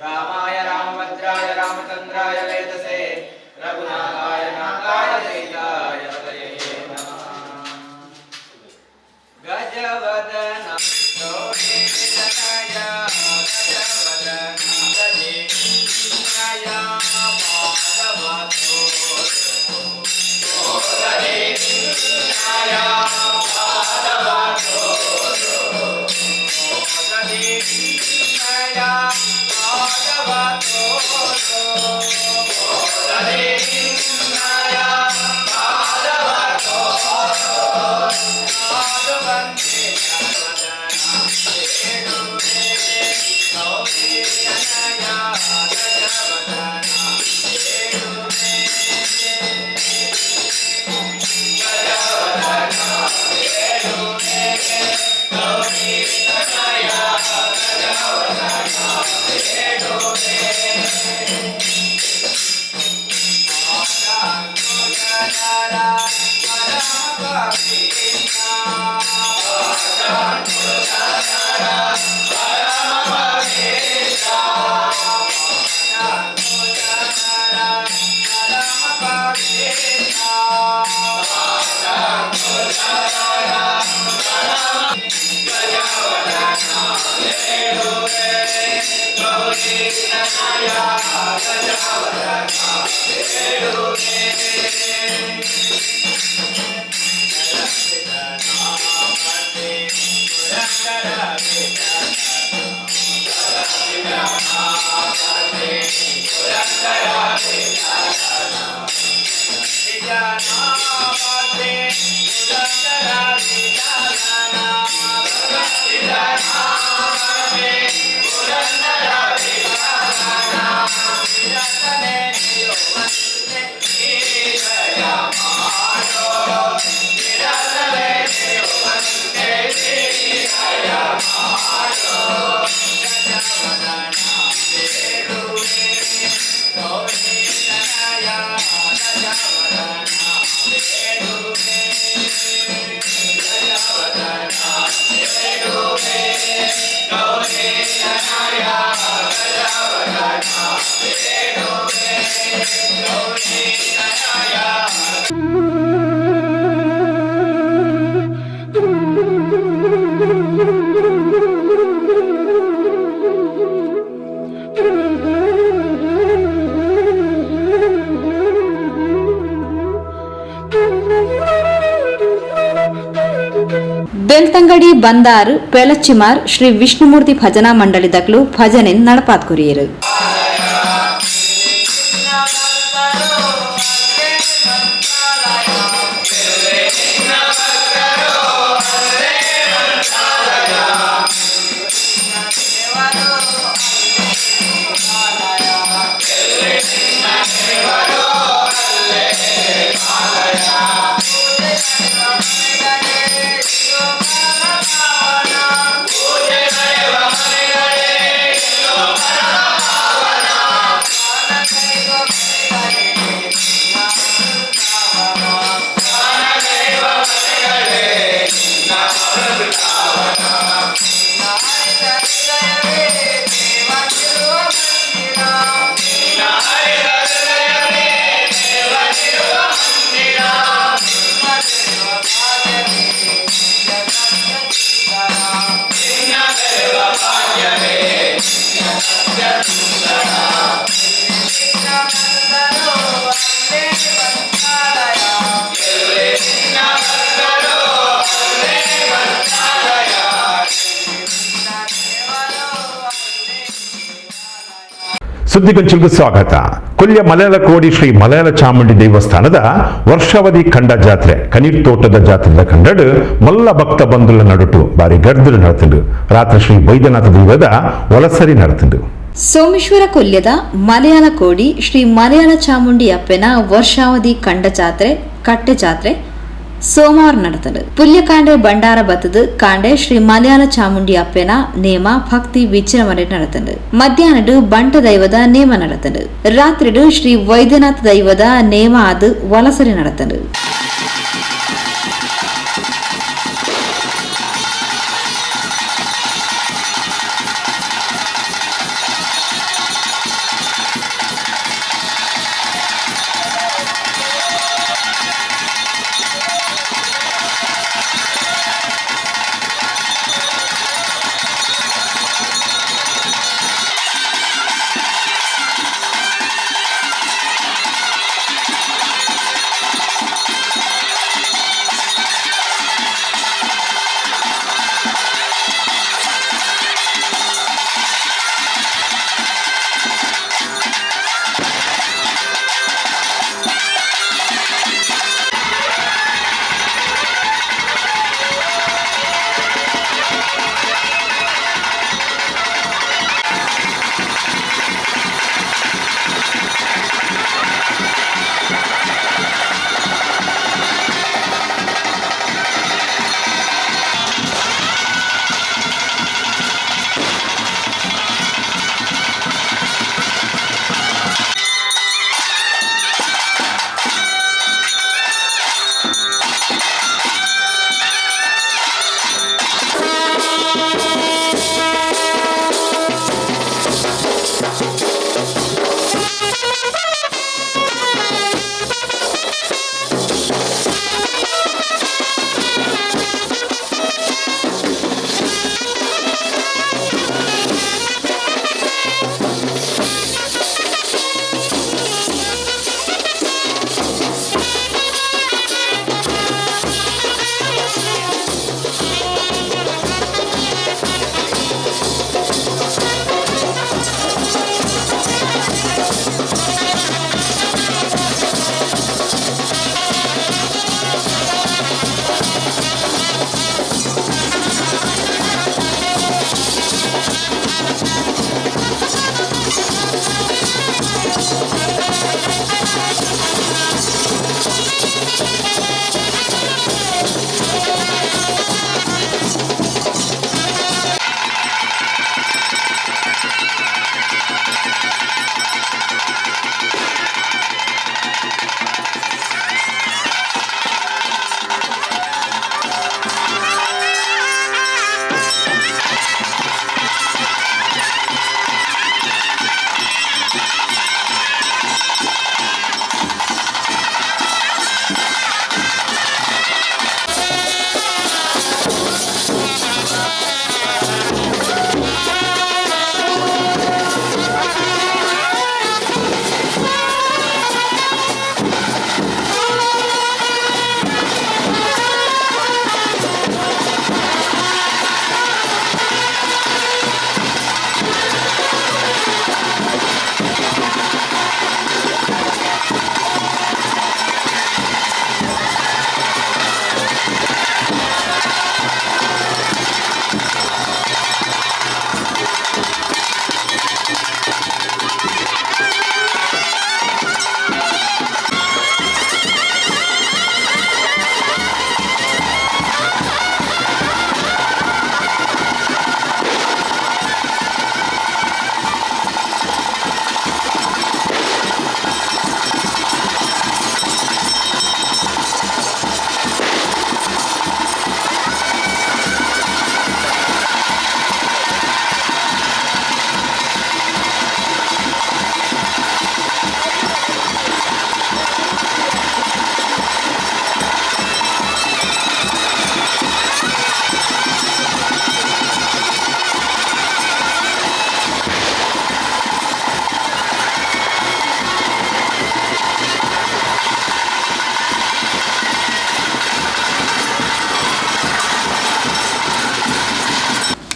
रामाय रामभद्राय रामचन्द्राय वेदसे रघुनाथाय नाथाय सीताय पतये नमः। गजवदन गजवदन ಬೆಳ್ತಂಗಡಿ ಬಂದಾರು ಪೆಳಚಿಮಾರ್ ಶ್ರೀ ವಿಷ್ಣುಮೂರ್ತಿ ಭಜನಾ ಮಂಡಳಿ ದಕ್ಲು ಭಜನೆ ನಡಪಾತ್ ಕುರಿಯರು. ಸುದ್ದಿಗೊಂಚಿಗೂ ಸ್ವಾಗತ. ಕೊಲ್ಯ ಮಲಯಾಳ ಕೋಡಿ ಶ್ರೀ ಮಲಯಾಳ ಚಾಮುಂಡಿ ದೇವಸ್ಥಾನದ ವರ್ಷಾವಧಿ ಕಂಡ ಜಾತ್ರೆ ಕನೀರ್ ತೋಟದ ಜಾತ್ರೆದ ಕಂಡಡು ಮಲ್ಲ ಭಕ್ತ ಬಂಧುಲ ನಡುಟು ಬಾರಿ ಗರ್ದಲು ನಡೆತುಂಡು. ರಾತ್ರಿ ಶ್ರೀ ವೈದ್ಯನಾಥ ದೈವದ ಒಲಸರಿ ನಡೆತುಂಡು. ಸೋಮೇಶ್ವರ ಕೊಲ್ಯದ ಮಲಯಾಳ ಕೋಡಿ ಶ್ರೀ ಮಲಯಾಳ ಚಾಮುಂಡಿ ಅಪ್ಪನ ವರ್ಷಾವಧಿ ಕಂಡ ಜಾತ್ರೆ ಕಟ್ಟೆ ಜಾತ್ರೆ ಸೋಮವಾರ ನಡೆತದು. ಪುಲ್ಯಕಾಂಡೆ ಭಂಡಾರ ಬತ್ತದು ಕಾಂಡೆ ಶ್ರೀ ಮಲಯಾಳ ಚಾಮುಂಡಿ ಅಪ್ಪನ ನೇಮ ಭಕ್ತಿ ವಿಜೃಂಭಣೆ ನಡೆತದು. ಮಧ್ಯಾಹ್ನಡು ಬಂಟ ದೈವದ ನೇಮ ನಡೆತದು. ರಾತ್ರಿಡು ಶ್ರೀ ವೈದ್ಯನಾಥ ದೈವದ ನೇಮ ಅದು ವಲಸರಿ ನಡೆತದು.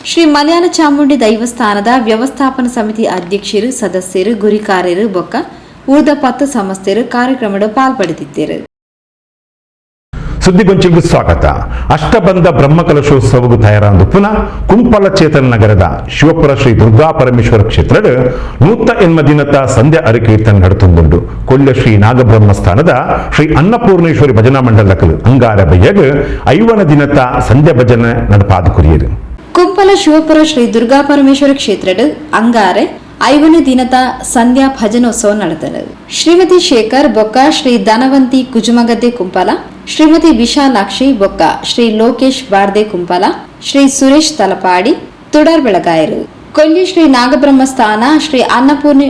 ಶ್ರೀ ಮಲಯಾಳ ಚಾಮುಂಡಿ ದೈವಸ್ಥಾನದ ವ್ಯವಸ್ಥಾಪನಾ ಸಮಿತಿ ಅಧ್ಯಕ್ಷರು ಸದಸ್ಯರು ಗುರಿಕಾರ್ಯರು ಬೊಕ್ಕ ಉಳಿದ 10 ಸಂಸ್ಥೆರು ಕಾರ್ಯಕ್ರಮದ ಪಾಲ್ಪಡೆದಿದ್ದರು. ಸುದ್ದಿಗೊಂಚಿಗೂ ಸ್ವಾಗತ. ಅಷ್ಟಬಂಧ ಬ್ರಹ್ಮಕಲಶೋತ್ಸವಗೂ ತಯಾರಾದ ಪುನಃ ಕುಂಪಲ ಚೇತನ ನಗರದ ಶಿವಪುರ ಶ್ರೀ ದುರ್ಗಾ ಪರಮೇಶ್ವರ ಕ್ಷೇತ್ರದ 180 ದಿನದ ಸಂಧ್ಯಾ ಅರಿಕೀರ್ತನ ನಡೆತುಂದುಂಡು. ಕೊಲ್ಯ ಶ್ರೀ ನಾಗಬ್ರಹ್ಮಸ್ಥಾನದ ಶ್ರೀ ಅನ್ನಪೂರ್ಣೇಶ್ವರಿ ಭಜನಾ ಮಂಡಲಕ್ಕಲು ಅಂಗಾರ ಬಯ್ಯಗ್ 50 ದಿನದ ಸಂಧ್ಯಾ ಭಜನೆ ನಡಪಾದ ಕುರಿಯರು. ಕುಂಪಲ ಶಿವಪುರ ಶ್ರೀ ದುರ್ಗಾ ಪರಮೇಶ್ವರ ಕ್ಷೇತ್ರದ ಅಂಗಾರೆ 50 ದಿನದ ಸಂಧ್ಯಾ ಭಜನೋತ್ಸವ ನಡೆದನು. ಶ್ರೀಮತಿ ಶೇಖರ್ ಬೊಕ್ಕ ಶ್ರೀ ಧನವಂತಿ ಕುಜುಮಗದ್ದೆ ಕುಂಪಲ, ಶ್ರೀಮತಿ ವಿಶಾಲಾಕ್ಷಿ ಬೊಕ್ಕ ಶ್ರೀ ಲೋಕೇಶ್ ಬಾರ್ದೆ ಕುಂಪಲ, ಶ್ರೀ ಸುರೇಶ್ ತಲಪಾಡಿ ತುಡರ್ ಬೆಳಗಾಯರು. ಕೊಲ್ಲಿ ಶ್ರೀ ನಾಗಬ್ರಹ್ಮಸ್ಥಾನ ಶ್ರೀ ಅನ್ನಪೂರ್ಣೆ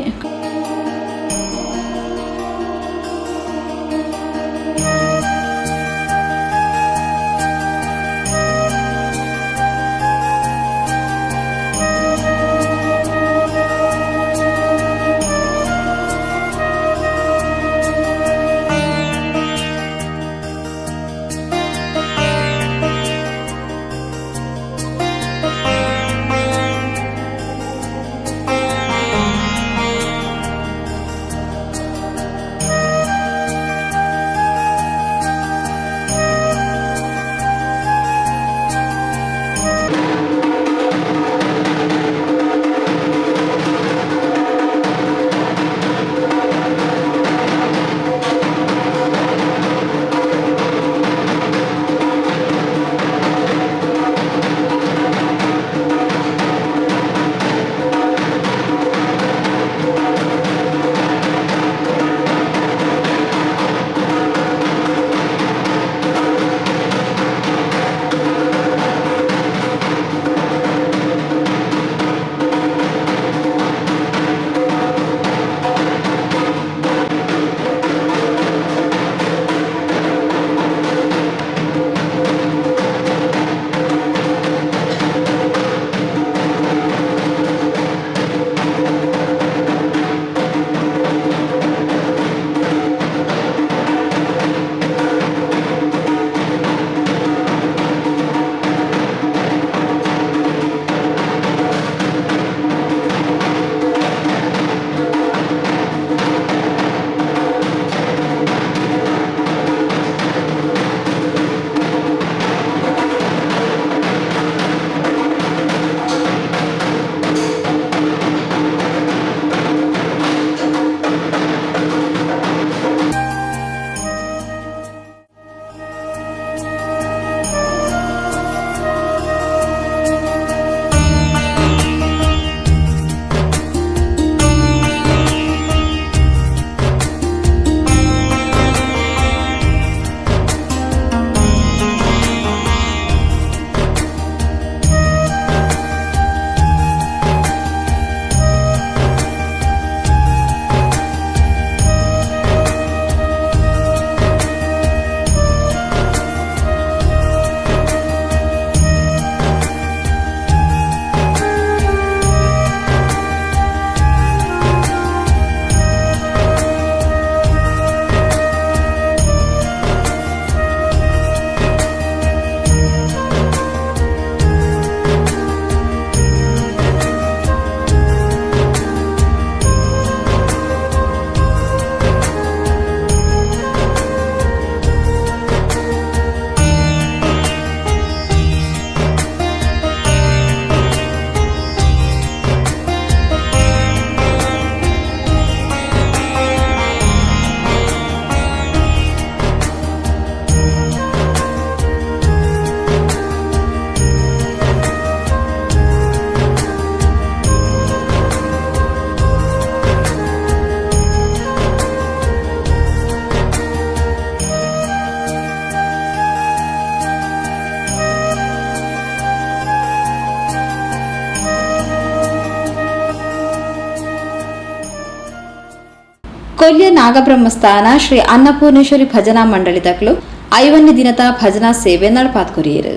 ಕೊಲ್ಯ ನಾಗಬ್ರಹ್ಮಸ್ಥಾನ ಶ್ರೀ ಅನ್ನಪೂರ್ಣೇಶ್ವರಿ ಭಜನಾ ಮಂಡಳಿದಕ್ಲು 50 ದಿನದ ಭಜನಾ ಸೇವೆ ನಡಪಾತ್ ಕುರಿಯರು.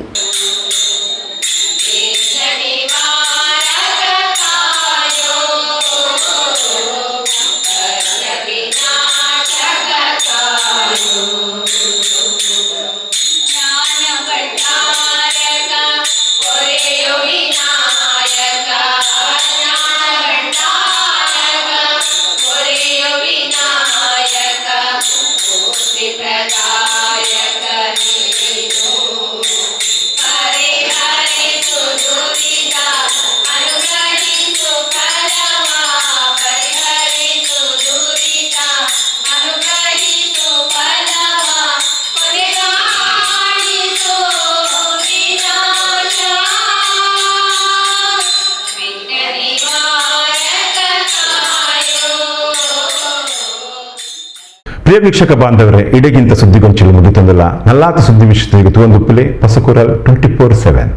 ಜ್ಞಾನ ಭಂಡಾರಕ ಕೊರೆಯೋ ವಿನಾಶ ಪ್ರಿಯ ವೀಕ್ಷಕ ಬಾಂಧವರೇ, ಇಡಗಿಂತ ಸುದ್ದಿಗೊಂಚಲು ಮುಗಿತಂದಲ್ಲ ನಲ್ಲಾತ ಸುದ್ದಿ ವಿಷಯ ಒಂದು ಪುಲೆ ಹೊಸಕೂರಲ್ 24/7.